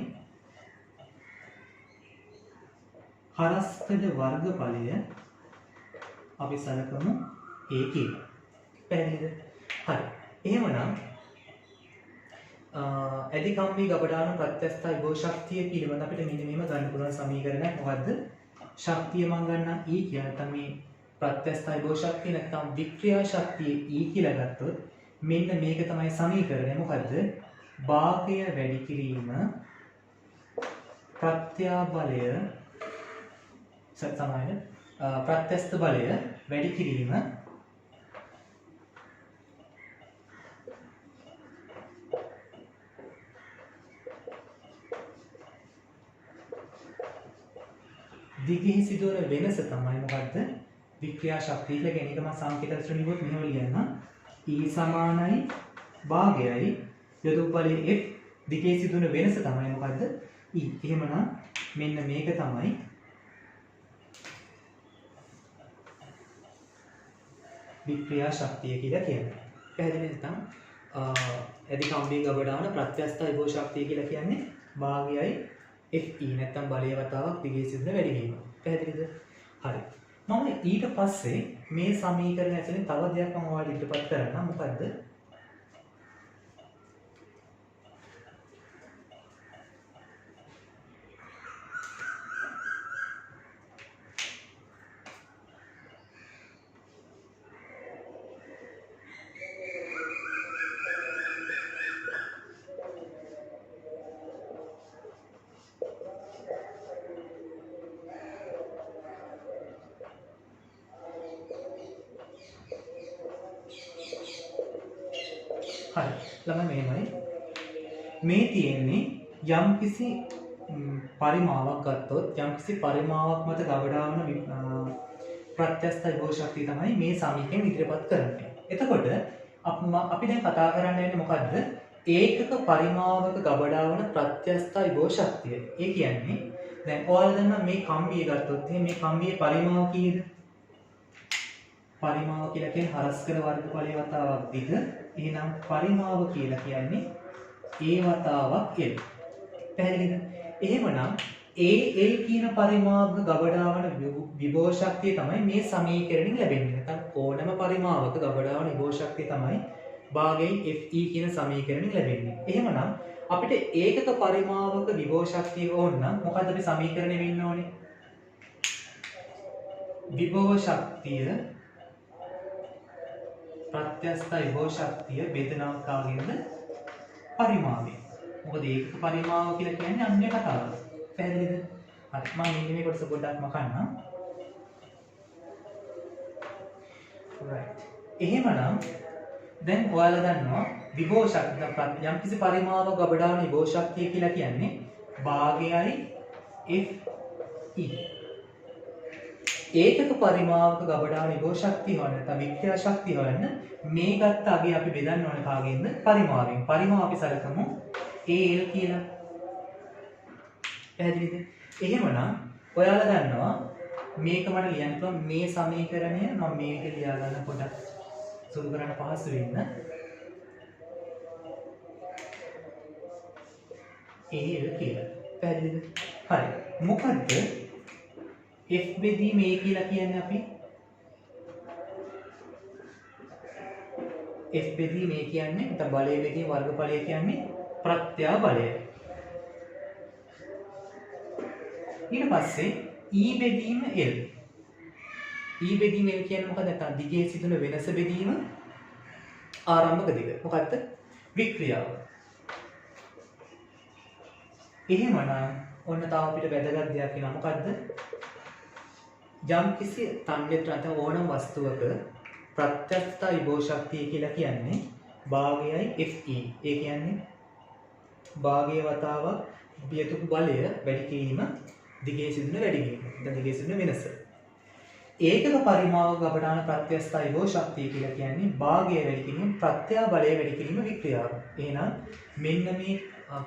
හරස්කඩ වර්ගඵලය අපි සලකමු A කියලා. පැහැදිලිද? හරි. එහෙමනම් ඇදිකම්බි ගබඩාන ප්‍රත්‍යස්ථ විභව ශක්තිය පිළිබඳ අපිට මෙන්න මෙහෙම ගන්න පුළුවන් සමීකරණයක් මොකද්ද? ශක්තිය මම ගන්න E කියලා නැත්නම් මේ ප්‍රත්‍යස්ථ විභව ශක්තිය නැත්නම් වික්‍රියා ශක්තිය E කියලා ගත්තොත් මෙන්න මේක තමයි සමීකරණය. මොකද්ද? භාගය වැඩි කිරීම ප්‍රත්‍යාබලය සමාන ප්‍රත්‍යස්ථ බලය වැඩි කිරීම දිගෙහි සිදුවන වෙනස තමයි මොකද්ද? වික්‍රියා ශක්තිය කියලා කියන එක මම සංකේත ශ්‍රේණියවත් මෙහෙම ලියන්න. E සමානයි භාගයයි යොදු බලය F දිගෙහි සිදුවන වෙනස තමයි මොකද්ද? E. එහෙමනම් මෙන්න මේක තමයි වික්‍රියා ශක්තිය කියලා කියන්නේ. පැහැදිලි නැත්නම් ඇදිකම්බි ගබඩාන ප්‍රත්‍යස්ථ විභව ශක්තිය කියලා කියන්නේ භාගයයි Fe නැත්නම් බලය වතාවක් දිගේ සිදුවන වැඩි වීම. පැහැදිලිද? හරි. මම ඊට පස්සේ මේ සමීකරණ ඇතුලේ තව දෙයක් මම ඔයාලට ඉදිරිපත් කරන්න. මොකද්ද? හරි. ළමයි මෙහෙමයි. මේ තියෙන්නේ යම්කිසි පරිමාවක් ගත්තොත් යම්කිසි පරිමාවක් මත ගබඩා වන ප්‍රත්‍යස්ත විභව ශක්තිය තමයි මේ සමීකරණය ඉදිරිපත් කරන්නේ. එතකොට අපි දැන් කතා කරන්න යන්නේ මොකද්ද? ඒකක පරිමාවක ගබඩා වන ප්‍රත්‍යස්ත විභව ශක්තිය. ඒ කියන්නේ දැන් ඔයාලා දන්නා මේ කම්බිය ගත්තොත් මේ කම්බියේ පරිමාව කීයද? පරිමාව කියලා කියන්නේ හරස්කර වර්ගඵලයේ වතාවක් දිග. එහෙනම් පරිමාව කියලා කියන්නේ ඒ වතාවක් L. පැහැදිලිද? එහෙමනම් AL කියන පරිමාවක ගබඩා වන විභව ශක්තිය තමයි මේ සමීකරණයෙන් ලැබෙන්නේ. නැත්නම් ඕනම පරිමාවක ගබඩා වන විභව ශක්තිය තමයි භාගයෙන් FE කියන සමීකරණයෙන් ලැබෙන්නේ. එහෙමනම් අපිට ඒකක පරිමාවක විභව ශක්තිය ඕන නම් මොකද්ද අපි සමීකරණය වෙන්න ඕනේ? විභව ශක්තිය ප්‍රත්‍යස්ත විභව ශක්තිය බෙදනාකාරයෙන්ද පරිමාවය. මොකද ඒකක පරිමාව කියලා කියන්නේ අන්‍ය කතාවක්. පැහැදිලිද? හරි. මම මේ කොටස පොඩ්ඩක් මකන්නම්. right. එහෙමනම් දැන් ඔයාලා දන්නවා විභව ශක්තිය යම්කිසි පරිමාවක ගබඩා වන විභව ශක්තිය කියලා කියන්නේ භාගයයි FE. ඒකක පරිමාවක ගබඩා වන විභව ශක්තිය හොයන්න නැත්නම් වික්‍රියා ශක්තිය හොයන්න මේ ගත්ත අගේ අපි බෙදන්න ඕනේ කාගෙන්ද? පරිමාවෙන්. පරිමාව අපි සලකමු AL කියලා. පැහැදිලිද? එහෙමනම් ඔයාලා දන්නවා මේක මට ලියන්න පුළුවන් මේ සමීකරණය මම මේ විදිහට ලියා ගන්න පොඩ්ඩක් සුළු කරන්න පහසු වෙන්න. AL කියලා. පැහැදිලිද? හරි. මොකද්ද F බෙදීම A කියලා කියන්නේ අපි? F බෙදීම A කියන්නේ නැත්නම් බලය බෙදීම වර්ගඵලය කියන්නේ ප්‍රත්‍යා බලය. ඊට පස්සේ E බෙදීම L. E බෙදීම L කියන්නේ මොකද? නැත්නම් දිගේ සිදුන වෙනස බෙදීම ආරම්භක දිග. මොකද්ද? වික්‍රියාව. එහෙමනම් ඔන්න තාම අපිට වැදගත් දෙයක් වෙනවා. මොකද්ද? යම්කිසි තන්ත්‍රයක් නැත්නම් ඕනම වස්තුවක ප්‍රත්‍යස්ත විභව ශක්තිය කියලා කියන්නේ භාගයයි FE. ඒ කියන්නේ භාගයේ වතාවක් වියතුපු බලය වැඩි කිරීම දිගේ සිදුන වැඩි කිරීම. දැන් දිගේ සිදුන වෙනස. ඒකක පරිමාවක ගබඩාන ප්‍රත්‍යස්ත විභව ශක්තිය කියලා කියන්නේ භාගය වැඩි කිරීම ප්‍රත්‍යා බලය වැඩි කිරීම වික්‍රියාව. එහෙනම් මෙන්න මේ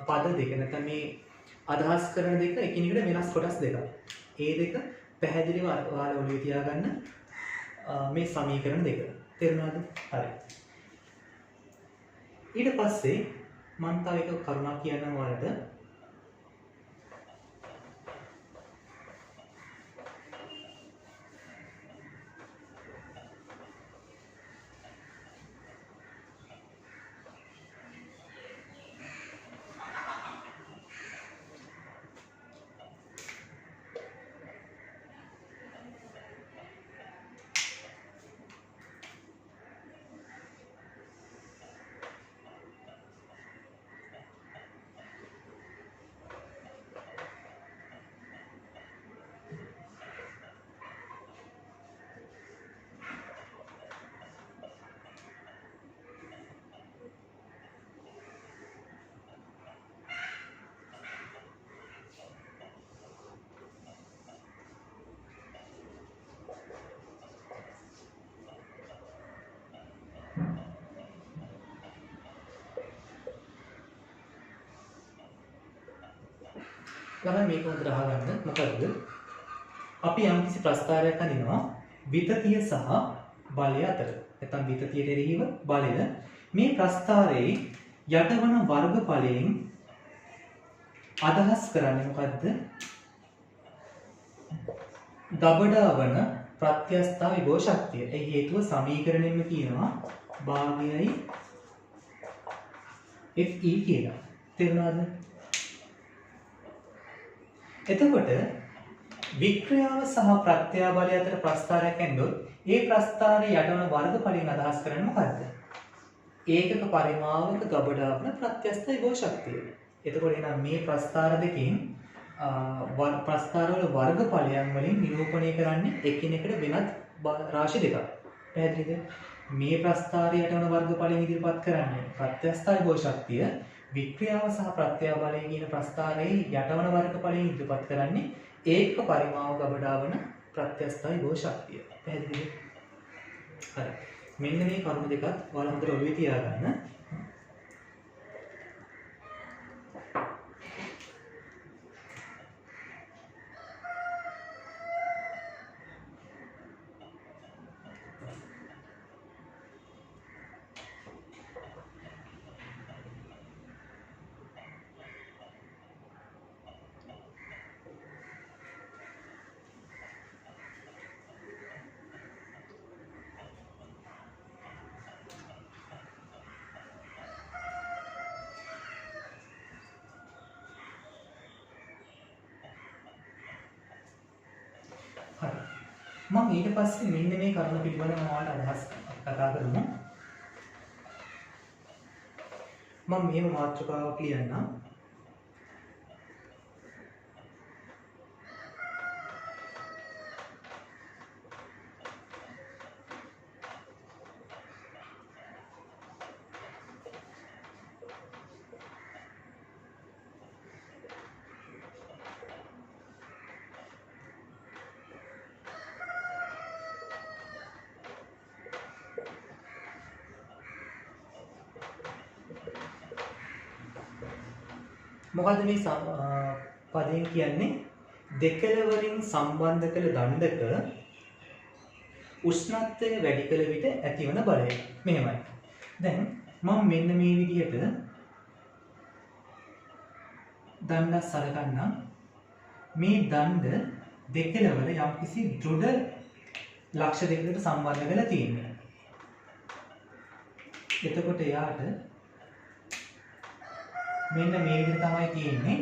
පද දෙක නැත්නම් මේ අදහස් කරන දෙක එකිනෙකට වෙනස් කොටස් දෙකක්. ඒ දෙක පැහැදිලිව ඔයාලා ඔළුවේ තියාගන්න මේ සමීකරණ දෙක. තේරුණාද? හරි. ඊට පස්සේ මම තව එක කරුණක් කියන්නම් ඔයාලට. ළමයි මේක හොඳට අහගන්න. මොකද්ද? අපි යම්කිසි ප්‍රස්ථාරයක් අඳිනවා විතතිය සහ බලය අතර. නැත්නම් විතතියට එරෙහිව බලය. මේ ප්‍රස්ථාරයේ යටවන වර්ගඵලයෙන් අදහස් කරන්නේ මොකද්ද? ගබඩා වන ප්‍රත්‍යස්ත විභව ශක්තිය. ඒ හේතුව සමීකරණයෙන්ම කියනවා භාගයයි FE කියලා. තේරුණාද? එතකොට වික්‍රියාව සහ ප්‍රත්‍යා බලය අතර ප්‍රස්ථාරයක් ඇන්දොත් ඒ ප්‍රස්ථාරයේ යටවන වර්ගඵලයෙන් අදහස් කරන්නේ මොකද්ද? ඒකක පරිමාවක ගබඩා වන ප්‍රත්‍යස්ත විභව ශක්තිය. එතකොට එහෙනම් මේ ප්‍රස්ථාර දෙකෙන් ප්‍රස්ථාරවල වර්ගඵලයන් වලින් නිරූපණය කරන්නේ එකිනෙකට වෙනත් රාශි දෙකක්. පැහැදිලිද? මේ ප්‍රස්ථාරය යටවන වර්ගඵලයෙන් ඉදිරිපත් කරන්නේ ප්‍රත්‍යස්ථ බෝ ශක්තිය වික්‍රියාව සහ ප්‍රත්‍යාව බලය කියන ප්‍රස්ථාරයේ යටවන වර්ගඵලයෙන් ඉදිරිපත් කරන්නේ ඒක පරිමාව ගබඩාවන ප්‍රත්‍යස්ථ බෝ ශක්තිය. පැහැදිලිද? හරි. මෙන්න මේ කරුණු දෙකත් ඔයාලා හොඳට ඔළුවේ තියාගන්න. හරි. මම ඊට පස්සේ මෙන්න මේ කරුණ පිළිබඳව ඔයාලට අදහස් කතා කරමු. මම මෙහෙම මාතෘකාවක් ලියන්නම්. මොකද්ද මේ පදයෙන් කියන්නේ? දෙකලවරින් සම්බන්ධ කළ දණ්ඩක උෂ්ණත්වය වැඩි කළ විට ඇතිවන බලය. මෙහෙමයි. දැන් මම මෙන්න මේ විදිහට දණ්ඩක් සලකන්නම්. මේ දණ්ඩ දෙකලවර යම්කිසි දෘඩ ලක්ෂ දෙකකට සම්බන්ධ කරලා තියෙනවා. එතකොට එයාට මෙන්න මේ විදිහට තමයි තියෙන්නේ.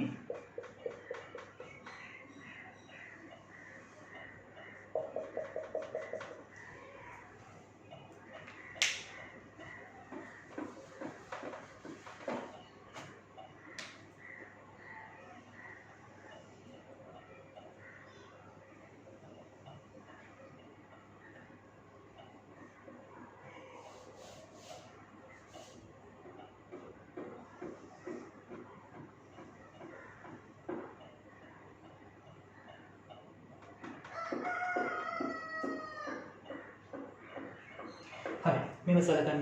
හරි. මෙහෙම සලකන්න.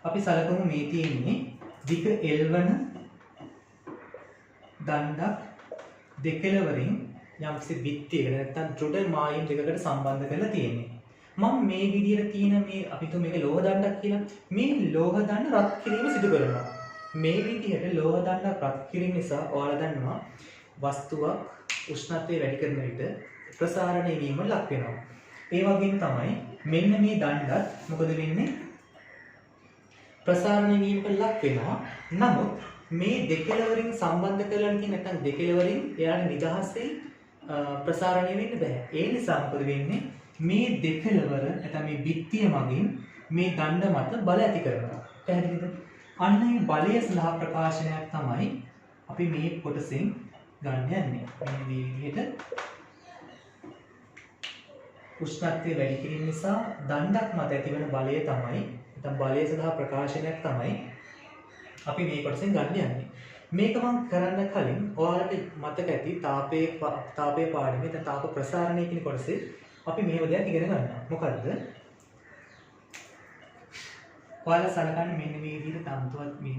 අපි සලකමු මේ තියෙන්නේ දිග L වන දණ්ඩක් දෙකලවරින් යම්කිසි බිත්තියකට නැත්නම් දෘඩ මායිම් දෙකකට සම්බන්ධ කරලා තියෙන්නේ. මම මේ විදිහට තියෙන මේ අපි හිතමු මේක ලෝහ දණ්ඩක් කියලා. මේ ලෝහ දණ්ඩ රත් කිරීම සිදු කරනවා. මේ විදිහට ලෝහ දණ්ඩක් රත් කිරීම නිසා ඔයාලා දන්නවා වස්තුවක් උෂ්ණත්වය වැඩි කරන විට ප්‍රසාරණය වීම ලක් වෙනවා. ඒ වගේම තමයි මෙන්න මේ දණ්ඩත් මොකද වෙන්නේ? ප්‍රසාරණය වීමට ලක් වෙනවා. නමුත් මේ දෙකලවරින් සම්බන්ධ කරලා තියෙන නැත්නම් දෙකලවරින් එයාට නිදහසේ ප්‍රසාරණය වෙන්න බෑ. ඒ නිසා මොකද වෙන්නේ? මේ දෙකලවර නැත්නම් මේ බිත්තිය මගින් මේ දණ්ඩ මත බල ඇති කරනවා. පැහැදිලිද? අන්න ඒ බලය සඳහා ප්‍රකාශනයක් තමයි අපි මේ කොටසෙන් ගන්න යන්නේ. මෙන්න මේ විදිහට උෂ්ණත්වය වැඩි කිරීම නිසා දණ්ඩක් මත ඇතිවන බලය තමයි නැත්නම් බලය සඳහා ප්‍රකාශනයක් තමයි අපි මේ කොටසෙන් ගන්න යන්නේ. මේක මම කරන්න කලින් ඔයාලට මතක ඇති තාපයේ පාඩමේ නැත්නම් තාප ප්‍රසාරණය කියන කොටසේ අපි මෙහෙම දෙයක් ඉගෙන ගන්නවා. මොකද්ද? ඔයාලා සලකන්නේ මෙන්න මේ විදිහට තන්තුවක් මේ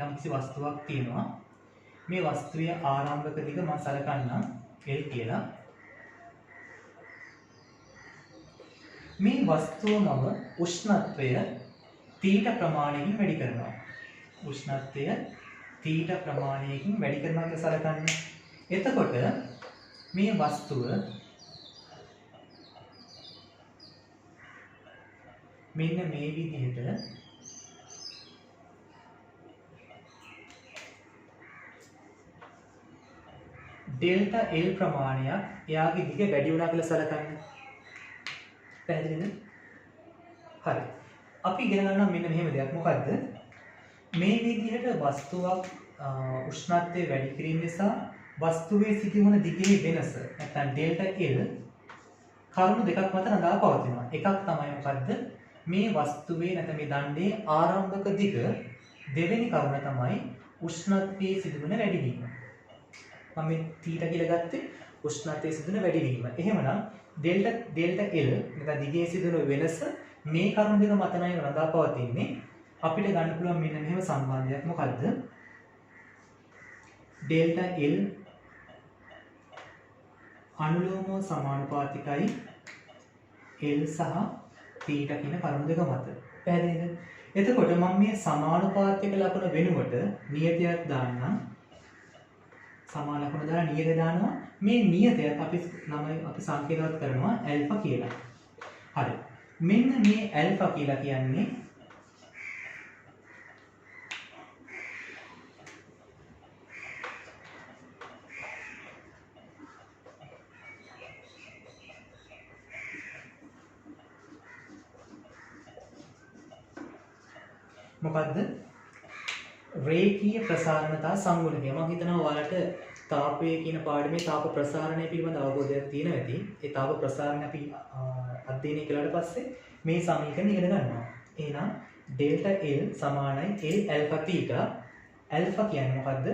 යම්කිසි වස්තුවක් තියෙනවා. මේ වස්තුවේ ආරම්භක දිග මම සලකන්නම් L කියලා. මේ වස්තුව මම උෂ්ණත්වය තීට ප්‍රමාණයකින් වැඩි කරනවා. උෂ්ණත්වය තීට ප්‍රමාණයකින් වැඩි කරනවා කියලා සලකන්න. එතකොට මේ වස්තුව මෙන්න මේ විදිහට ඩෙල්ටා L ප්‍රමාණයක් එයාගේ දිග වැඩි වුණා කියලා සලකන්න. පැහැදිලිද? හරි. අපි ඉගෙන ගන්නවා මෙන්න මෙහෙම දෙයක්. මොකද්ද? මේ විදිහට වස්තුවක් උෂ්ණත්වය වැඩි කිරීම නිසා වස්තුවේ සිදුවන දිගේ වෙනස නැත්නම් ඩෙල්ටා L කරුණු දෙකක් මත රඳා පවතිනවා. එකක් තමයි මොකද්ද? මේ වස්තුවේ නැත්නම් මේ දණ්ඩේ ආරම්භක දිග. දෙවෙනි කරුණ තමයි උෂ්ණත්වයේ සිදුවන වැඩිවීම. මම මේ θ කියලා ගත්තේ උෂ්ණත්වයේ සිදුවන වැඩිවීම. එහෙමනම් ඩෙල්ටා L නැත්නම් දිගේ සිදුවන වෙනස මේ කරුණු දෙක මත නයි රඳා පවතින්නේ. අපිට ගන්න පුළුවන් මෙන්න මෙහෙම සම්බන්ධයක් මොකද්ද? ඩෙල්ටා L අනුලෝමව සමානුපාතිකයි L සහ θ කියන කරුණු දෙක මත. පැහැදිලිද? එතකොට මම මේ සමානුපාතික ලකුණ වෙනුවට නියතයක් දාන්නම්. සමාන ලකුණ දාලා නියත දානවා. මේ නියතයත් අපි සංකේතවත් කරනවා ඇල්ෆා කියලා. හරි. මෙන්න මේ ඇල්ෆා කියලා කියන්නේ මොකද්ද? රේඛීය ප්‍රසාරණතා සංගුණකය. මම හිතනවා ඔයාලට තාපය කියන පාඩමේ තාප ප්‍රසාරණය පිළිබඳ අවබෝධයක් තියෙනවා ඇති. ඒ තාප ප්‍රසාරණ අපි අධ්‍යයනය කළාට පස්සේ මේ සමීකරණ ඉගෙන ගන්නවා. එහෙනම් ඩෙල්ටා L සමානයි L ඇල්ෆා θ. ඇල්ෆා කියන්නේ මොකද්ද?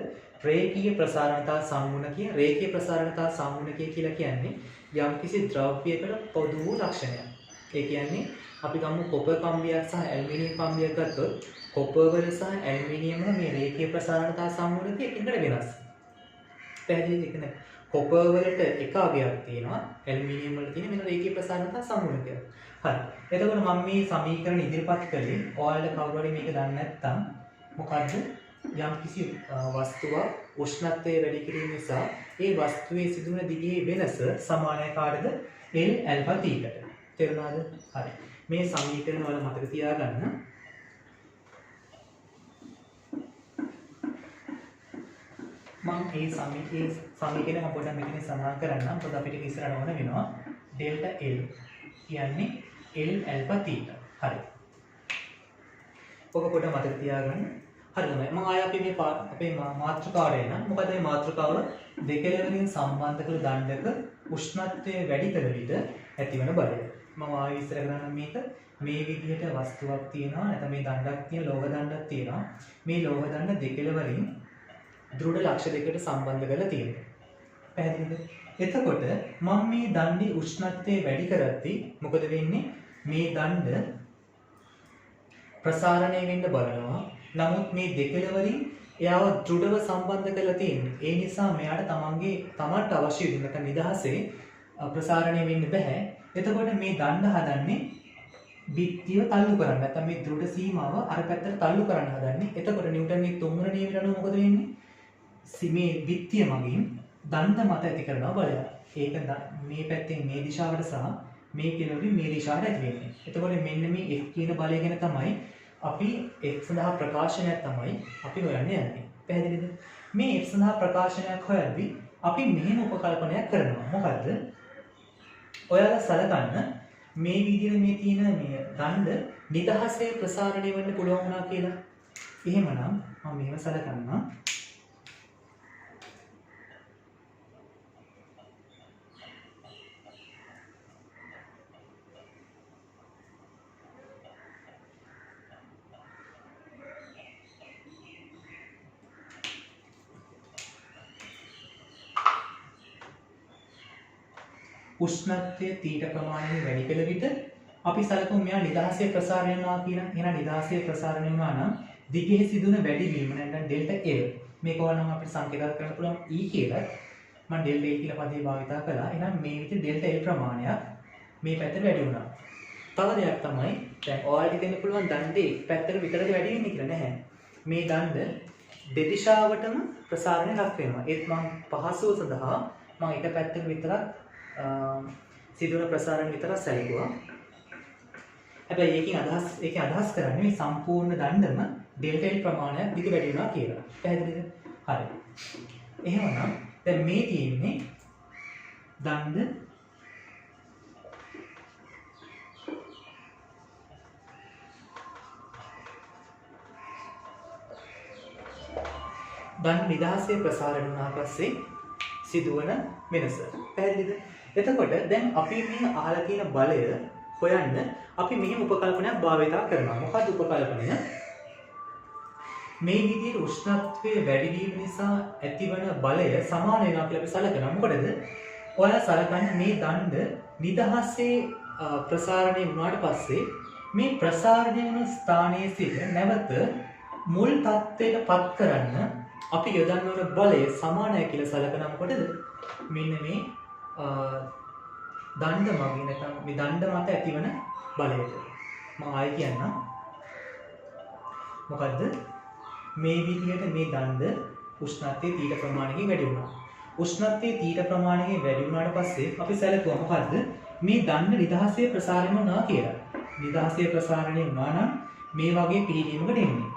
රේඛීය ප්‍රසාරණතා සංගුණකය. රේඛීය ප්‍රසාරණතා සංගුණකය කියලා කියන්නේ යම්කිසි ද්‍රව්‍යයකට පොදු වූ ලක්ෂණයක්. ඒ කියන්නේ අපි ගමු කොපර් කම්බියක් සහ ඇල්යුමිනියම් කම්බියක් ගත්තොත් කොපර් වල සහ ඇල්යුමිනියම් වල මේ රේඛීය ප්‍රසාරණතා සංගුණකය එකිනෙකට වෙනස්. පැහැදිලිද? කියන්නේ කොපර් වලට එක අගයක් තියෙනවා, ඇල්යුමිනියම් වල තියෙන මෙන්න රේඛීය ප්‍රසාරණතා සංගුණකය. හරි. එතකොට මම මේ සමීකරණ ඉදිරිපත් කළේ ඔයාලට කවුරු හරි මේක දන්නේ නැත්නම් මොකද්ද? යම්කිසි වස්තුවක් උෂ්ණත්වය වැඩි කිරීම නිසා ඒ වස්තුවේ සිදුවන දිගේ වෙනස සමානයි කාටද? L ඇල්ෆා θ ට. තේරුණාද? හරි. මේ සමීකරණ වල මතක තියාගන්න. මම මේ සමීකරණ මම පොඩ්ඩක් මෙතන සඳහන් කරන්නම්. පොඩ්ඩක් අපිට ඉස්සරහට ඕන වෙනවා. ඩෙල්ටා L කියන්නේ L ඇල්ෆා θ. හරි. ඔක පොඩ්ඩක් මතක තියාගන්න. හරි තමයි. මම ආයෙ අපි මේ අපේ මාතෘකාවට එන්න. මොකද මේ මාතෘකාව දෙකලවලින් සම්බන්ධ කළ දණ්ඩක උෂ්ණත්වය වැඩි කළ විට ඇතිවන බලය. මම ආයෙ විස්තර කරන්න මේක මේ විදිහට වස්තුවක් තියෙනවා නැත්නම් මේ දණ්ඩක් තියෙන ලෝහ දණ්ඩක් තියෙනවා. මේ ලෝහ දණ්ඩ දෙකලවලින් දෘඩ ලක්ෂ දෙකකට සම්බන්ධ කරලා තියෙනවා. පැහැදිලිද? එතකොට මම මේ දණ්ඩේ උෂ්ණත්වය වැඩි කරද්දී මොකද වෙන්නේ? මේ දණ්ඩ ප්‍රසාරණය වෙන්න බලනවා. නමුත් මේ දෙකලවලින් එයාව දෘඩව සම්බන්ධ කරලා තියෙන්නේ. ඒ නිසා මෙයාට තමන්ට අවශ්‍ය විදිහට නිදහසේ ප්‍රසාරණය වෙන්න බෑ. එතකොට මේ දණ්ඩ හදන්නේ බිත්තිය තල්ලු කරන්න. නැත්නම් මේ දෘඩ සීමාව අර පැත්තට තල්ලු කරන්න හදන්නේ. එතකොට නිව්ටන්ගේ තුන්වන නියමයට අනුව මොකද වෙන්නේ? මේ බිත්තිය මගින් දණ්ඩ මත ඇති කරනවා බලය. ඒක මේ පැත්තෙන් මේ දිශාවට සහ මේ කෙළවරින් මේ දිශාවට ඇති වෙන්නේ. එතකොට මෙන්න මේ F කියන බලය ගැන තමයි අපි F සඳහා ප්‍රකාශනයක් තමයි අපි හොයන්න යන්නේ. පැහැදිලිද? මේ F සඳහා ප්‍රකාශනයක් හොයද්දී අපි මෙහෙම උපකල්පනයක් කරනවා. මොකද්ද? ඔයාලා සලකන්න මේ විදිහට මේ තියෙන මේ දණ්ඩ නිදහසේ ප්‍රසාරණය වෙන්න පුළුවන් වුණා කියලා. එහෙමනම් මම මෙහෙම සලකන්නම්. උෂ්ණත්වය තීට ප්‍රමාණයෙන් වැඩි කළ විට අපි සලකමු මෙයා නිදහසේ ප්‍රසාරණය වෙනවා කියලා. එහෙනම් නිදහසේ ප්‍රසාරණය වෙනවා නම් දිගේ සිදුවන වැඩිවීම නැත්නම් ඩෙල්ටා L මේක වුණාම අපිට සංකේතවත් කරන්න පුළුවන් E කියලා. මම ඩෙල්ටා L කියලා පදේ භාවිතා කළා. එහෙනම් මේ විදිහට ඩෙල්ටා L ප්‍රමාණයක් මේ පැත්තට වැඩි වුණා. තව දෙයක් තමයි දැන් ඔයාලට දෙන්න පුළුවන් දණ්ඩේ පැත්තට විතරද වැඩි වෙන්නේ කියලා නැහැ. මේ දණ්ඩ දෙදිශාවටම ප්‍රසාරණය ලක් වෙනවා. ඒත් මම පහසුව සඳහා මම එක පැත්තකට විතරක් සිදුවන ප්‍රසාරණ විතරක් සැලකුවා. හැබැයි ඒකෙන් අදහස් කරන්නේ මේ සම්පූර්ණ දණ්ඩම ඩෙල්ටා L ප්‍රමාණයක් දිග වැඩි වෙනවා කියලා. පැහැදිලිද? හරි. එහෙමනම් දැන් මේ තියෙන්නේ දණ්ඩ නිදහසේ ප්‍රසාරණය වුණා පස්සේ සිදුවන වෙනස. පැහැදිලිද? එතකොට දැන් අපි මේ අහලා තියෙන බලය හොයන්න අපි මෙහෙම උපකල්පනයක් භාවිතා කරනවා. මොකක්ද උපකල්පනය? මේ විදිහට උෂ්ණත්වයේ වැඩිවීම නිසා ඇතිවන බලය සමාන වෙනවා කියලා අපි සලකනවා. මොකටද? ඔයාලා සලකන්නේ මේ දණ්ඩ නිදහසේ ප්‍රසාරණය වුණාට පස්සේ මේ ප්‍රසාරණය වෙන ස්ථානයේ සිට නැවත මුල් තත්ත්වයට පත් කරන්න අපි යොදන්න ඕන බලය සමානයි කියලා සලකනවා. මොකටද? මෙන්න මේ දණ්ඩ මගින් නැත්නම් මේ දණ්ඩ මත ඇතිවන බලයට. මම ආයෙ කියන්නම්. මොකද්ද? මේ විදිහට මේ දණ්ඩ උෂ්ණත්වයේ තීට ප්‍රමාණයකින් වැඩි වුණා. උෂ්ණත්වයේ තීට ප්‍රමාණයකින් වැඩි වුණාට පස්සේ අපි සැලකුවා මොකද්ද? මේ දණ්ඩ නිදහසේ ප්‍රසාරණය වුණා කියලා. නිදහසේ ප්‍රසාරණය වුණා නම් මේ වගේ පිහිටීමකට එන්නේ.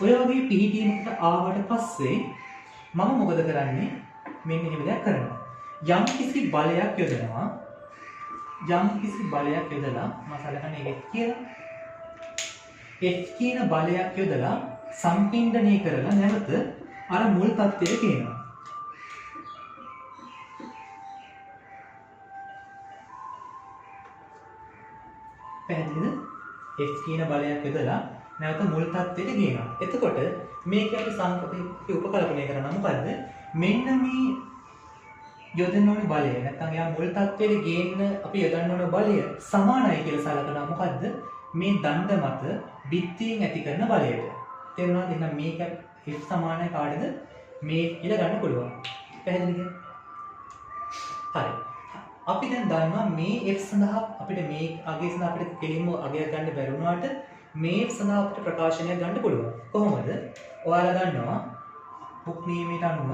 ඔය වගේ පිහිටීමකට ආවට පස්සේ මම මොකද කරන්නේ? මෙන්න මෙහෙම දෙයක් කරනවා. යම් කිසි බලයක් යොදනවා. යම් කිසි බලයක් යොදලා මම සලකන්නේ F කියලා. F කියන බලයක් යොදලා සම්පින්ඩණය කරලා නැවත අර මුල් තත්ත්වයට ගේනවා. පැහැදිලිද? F කියන බලයක් යොදලා නැවත මුල් තත්ත්වයට ගේනවා. එතකොට මේක අපි සංකේතී උපකල්පනය කරනවා. මොකද්ද? මෙන්න මේ යොදන්න ඕනේ බලය නැත්නම් යා මුල් තත්ත්වයට ගේන්න අපි යොදන්න ඕන බලය සමානයි කියලා සලකනවා. මොකද්ද? මේ දණ්ඩ මත බිත්තියෙන් ඇති කරන බලයට. තේරුණාද? එහෙනම් මේක F සමානයි කාටද? මේ කියලා ගන්න පුළුවන්. පැහැදිලිද? හරි. අපි දැන් දන්නවා මේ F සඳහා අපිට මේ අගය සඳහා අපිට කෙලින්ම අගයක් ගන්න බැරි වුණාට මේ F සඳහා අපිට ප්‍රකාශනයක් ගන්න පුළුවන්. කොහොමද? ඔයාලා දන්නවා හුක් නියමයට අනුව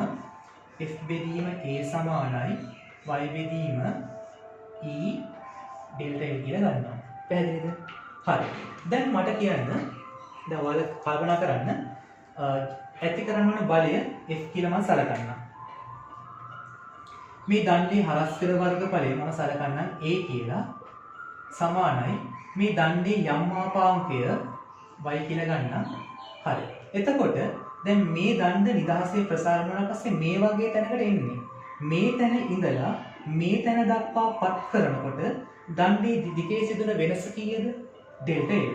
F බෙදීම A සමානයි y බෙදීම E ඩෙල්ටා L කියලා ගන්නවා. පැහැදිලිද? හරි. දැන් මට කියන්න දැන් ඔයාලා කල්පනා කරන්න ඇති කරන්න ඕන බලය F කියලා මම සලකන්නම්. මේ දණ්ඩේ හරස්කර වර්ගඵලය මම සලකන්නම් A කියලා සමානයි මේ දණ්ඩේ යම් මාපාංකය y කියලා ගන්නම්. හරි. එතකොට දැන් මේ දණ්ඩ නිදහසේ ප්‍රසාරණය වුණාට පස්සේ මේ වගේ තැනකට එන්නේ. මේ තැන ඉඳලා මේ තැන දක්වා පත් කරනකොට දණ්ඩේ දිගේ සිදුන වෙනස කීයද? Delta L.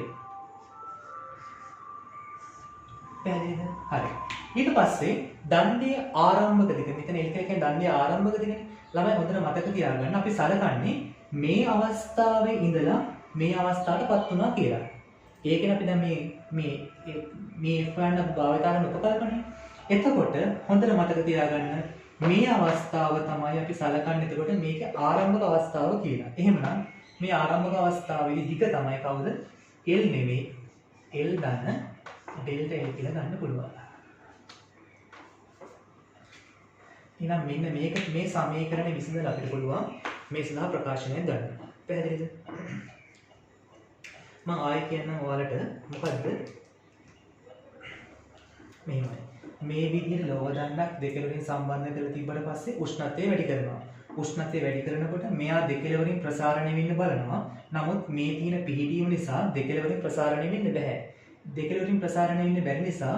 පැහැදිලිද? හරි. ඊට පස්සේ දණ්ඩේ ආරම්භක දිග මෙතන L කියන්නේ දණ්ඩේ ආරම්භක දිගනේ. ළමයි හොඳට මතක තියාගන්න අපි සලකන්නේ මේ අවස්ථාවේ ඉඳලා මේ අවස්ථාවටපත් වුණා කියලා. ඒකනේ අපි දැන් මේ F1 භාවිතා කරන උපකල්පනය. එතකොට හොඳට මතක තියාගන්න මේ අවස්ථාව තමයි අපි සලකන්නේ. එතකොට මේක ආරම්භක අවස්ථාව කියලා. එහෙමනම් මේ ආරම්භක අවස්ථාවේදී දිග තමයි කවුද? L නෙවෙයි L ධන ඩෙල්ටා L කියලා ගන්න පුළුවන්. එහෙනම් මෙන්න මේක මේ සමීකරණය විසඳලා අපිට පුළුවන් මේ සඳහා ප්‍රකාශනයක් ගන්න. පැහැදිලිද? මම ආයෙ කියන්නම් ඔයාලට මොකද්ද? මෙහෙමයි. මේ විදිහට ලෝහ දණ්ඩක් දෙකලවරින් සම්බන්ධ කරලා තිබ්බට පස්සේ උෂ්ණත්වය වැඩි කරනවා. උෂ්ණත්වය වැඩි කරනකොට මෙයා දෙකලවරින් ප්‍රසාරණය වෙන්න බලනවා. නමුත් මේ තියෙන පිහිටීම නිසා දෙකලවරින් ප්‍රසාරණය වෙන්න බෑ. දෙකලවරින් ප්‍රසාරණය වෙන්න බැරි නිසා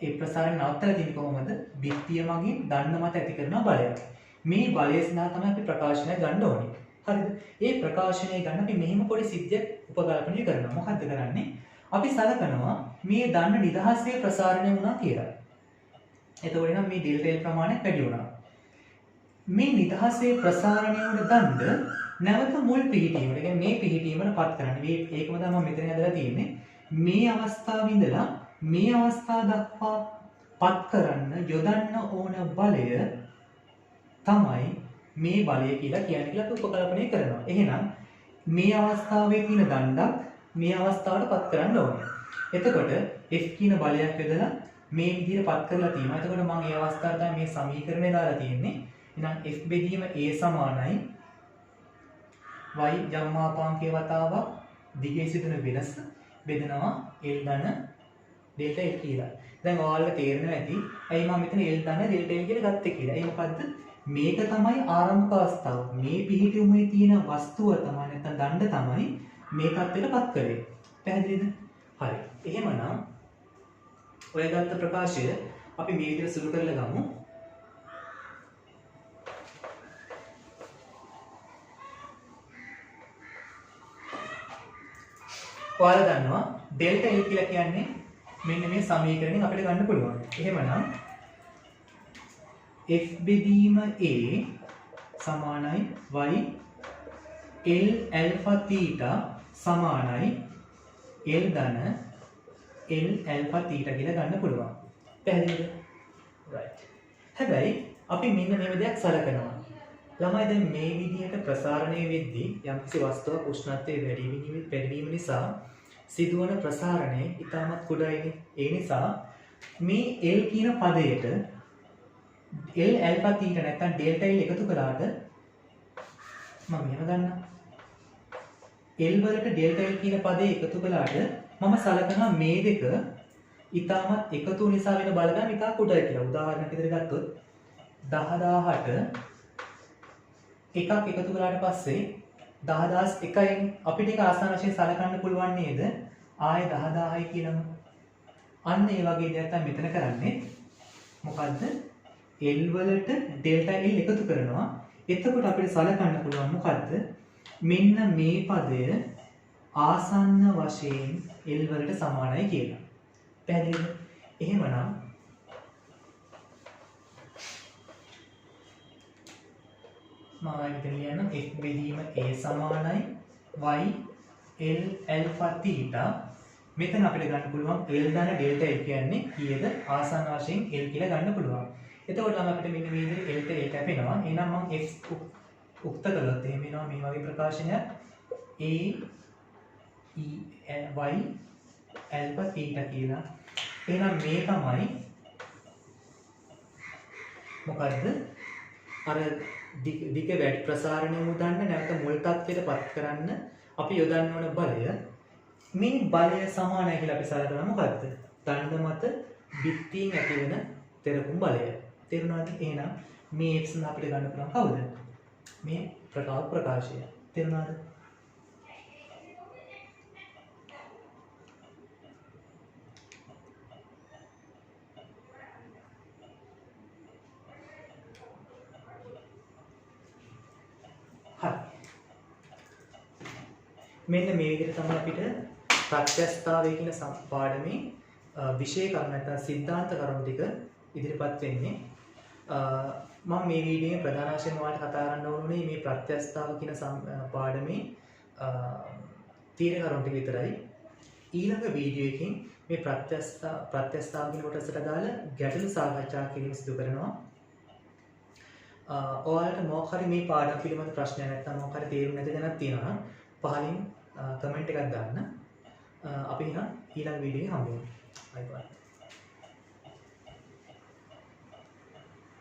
ඒ ප්‍රසාරණය නවත්තලා තියෙන්නේ කොහොමද? බිත්තිය මගින් දණ්ඩ මත ඇති කරන බලයක්. මේ බලය සඳහා තමයි අපි ප්‍රකාශනය ගන්න ඕනේ. හරිද? ඒ ප්‍රකාශනය ගන්න අපි මෙහෙම පොඩි සිද්ධියක් උපකල්පනය කරනවා. මොකද්ද කරන්නේ? අපි සලකනවා මේ දණ්ඩ නිදහසේ ප්‍රසාරණය වුණා කියලා. එතකොට නම් මේ ඩෙල්ටා L ප්‍රමාණය වැඩි වුණා. මේ නිදහසේ ප්‍රසාරණය වුණ දණ්ඩ නැවත මුල් පිහිටීමට, කියන්නේ මේ පිහිටීමට පත් කරන්නේ. ඒකම තමයි මෙතන හදලා තියෙන්නේ. මේ අවස්ථාවේ ඉඳලා මේ අවස්ථාව දක්වා පත් කරන්න යොදන්න ඕන බලය තමයි මේ බලය කියලා කියන්නේ කියලා අපි උපකල්පනය කරනවා. එහෙනම් මේ අවස්ථාවේ තියෙන දණ්ඩක් මේ අවස්ථාවට පත් කරන්න ඕනේ. එතකොට F කියන බලයක් යොදලා මේ විදිහට පත් කරලා තියෙනවා. එතකොට මම මේ අවස්ථාවට තමයි මේ සමීකරණය දාලා තියෙන්නේ. එහෙනම් F බෙදීම A සමානයි y යම් මාපාංකයේ වතාවක් දිගේ සිදුන වෙනස බෙදනවා L ධන ඩෙල්ටා L කියලා. දැන් ඔයාලට තේරෙනවා ඇති ඇයි මම මෙතන L ධන ඩෙල්ටා L කියලා ගත්තේ කියලා. ඒ මොකද්ද? මේක තමයි ආරම්භක අවස්ථාව. මේ පිහිටුමේ තියෙන වස්තුව තමයි නැත්නම් දණ්ඩ තමයි මේ තත්ත්වයටපත් කරේ. පැහැදිලිද? හරි. එහෙමනම් ඔය ගත්ත ප්‍රකාශය අපි මේ විදිහට සුළු කරලා ගමු. ඔයාලා දන්නවා ඩෙල්ටා L කියලා කියන්නේ මෙන්න මේ සමීකරණයෙන් අපිට ගන්න පුළුවන්. එහෙමනම් f බෙදීම a සමානයි y L alpha theta සමානයි L ධන L alpha theta කියලා ගන්න පුළුවන්. පැහැදිලිද? right. හැබැයි අපි මෙන්න මේ දෙයක් සලකනවා. ළමයි දැන් මේ විදිහට ප්‍රසාරණය වෙද්දී යම්කිසි වස්තුවක උෂ්ණත්වය වැඩි වීම නිසා සිදුවන ප්‍රසාරණය ඉතාමත් කුඩායිනේ. ඒ නිසා මේ L කියන පදයට L alpha theta නැත්නම් delta L එකතු කරාට මම මෙහෙම ගන්නම්. L වලට delta L කියන පදේ එකතු කළාට මම සලකනවා මේ දෙක ඉතාමත් එකතු නිසා වෙන බලපෑම ඉතා කුඩායි කියලා. උදාහරණයක් විදිහට ගත්තොත් 10000ට එකක් එකතු කරාට පස්සේ 10001යි අපිට ඒක ආසන්න වශයෙන් සලකන්න පුළුවන් නේද? ආයේ 10000යි කියලාම. අන්න ඒ වගේ දෙයක් තමයි මෙතන කරන්නේ. මොකද්ද? L වලට delta L එකතු කරනවා. එතකොට අපිට සලකන්න පුළුවන් මොකද්ද? මෙන්න මේ පදය ආසන්න වශයෙන් L වලට සමානයි කියලා. පැහැදිලිද? එහෙමනම් මම මෙතන ලියන්න f බෙදීම a සමානයි y L alpha theta. මෙතන අපිට ගන්න පුළුවන් L ධන delta L කියන්නේ කීයද? ආසන්න වශයෙන් L කියලා ගන්න පුළුවන්. එතකොට නම් අපිට මෙන්න මේ විදිහට L ට කැපෙනවා. එහෙනම් මම x උක්ත කළොත් එහෙම වෙනවා මේ වගේ ප්‍රකාශනයක් a e y alpha theta කියලා. එහෙනම් මේ තමයි මොකද්ද? අර දිග වැඩි ප්‍රසාරණය මුදන්න නැවත මුල් තත්ත්වයට පත් කරන්න අපි යොදන්න ඕන බලය. මේ බලය සමානයි කියලා අපි සලකනවා මොකද්ද? දණ්ඩ මත බිත්තියෙන් ඇතිවන තෙරපුම් බලය. තේරුණාද? එහෙනම් මේ x අපිට ගන්න පුළුවන් කවුද? මේ ප්‍රකාශය. තේරුණාද? මෙන්න මේ විදිහට තමයි අපිට ප්‍රත්‍යස්ථතාවය කියන පාඩමේ විෂය කරුණු නැත්නම් සිද්ධාන්ත කරුණු ටික ඉදිරිපත් වෙන්නේ. මම මේ වීඩියෝයේ ප්‍රධාන වශයෙන් ඔයාලට කතා කරන්න ඕනේ මේ ප්‍රත්‍යස්ථතාව කියන පාඩමේ තීර කරුණු ටික විතරයි. ඊළඟ වීඩියෝ එකකින් මේ ප්‍රත්‍යස්ථතාව කියන කොටසට දාලා ගැටළු සාකච්ඡා කිරීම සිදු කරනවා. ඔයාලට මොකක් හරි මේ පාඩම පිළිබඳ ප්‍රශ්නයක් නැත්නම් මොකක් හරි තේරුම් නැති දැනක් තියෙනවා නම් පහලින් කමෙන්ට් එකක් දාන්න. අපි එහෙනම් ඊළඟ වීඩියෝ එකේ හම්බ වෙමු. බයි බයි.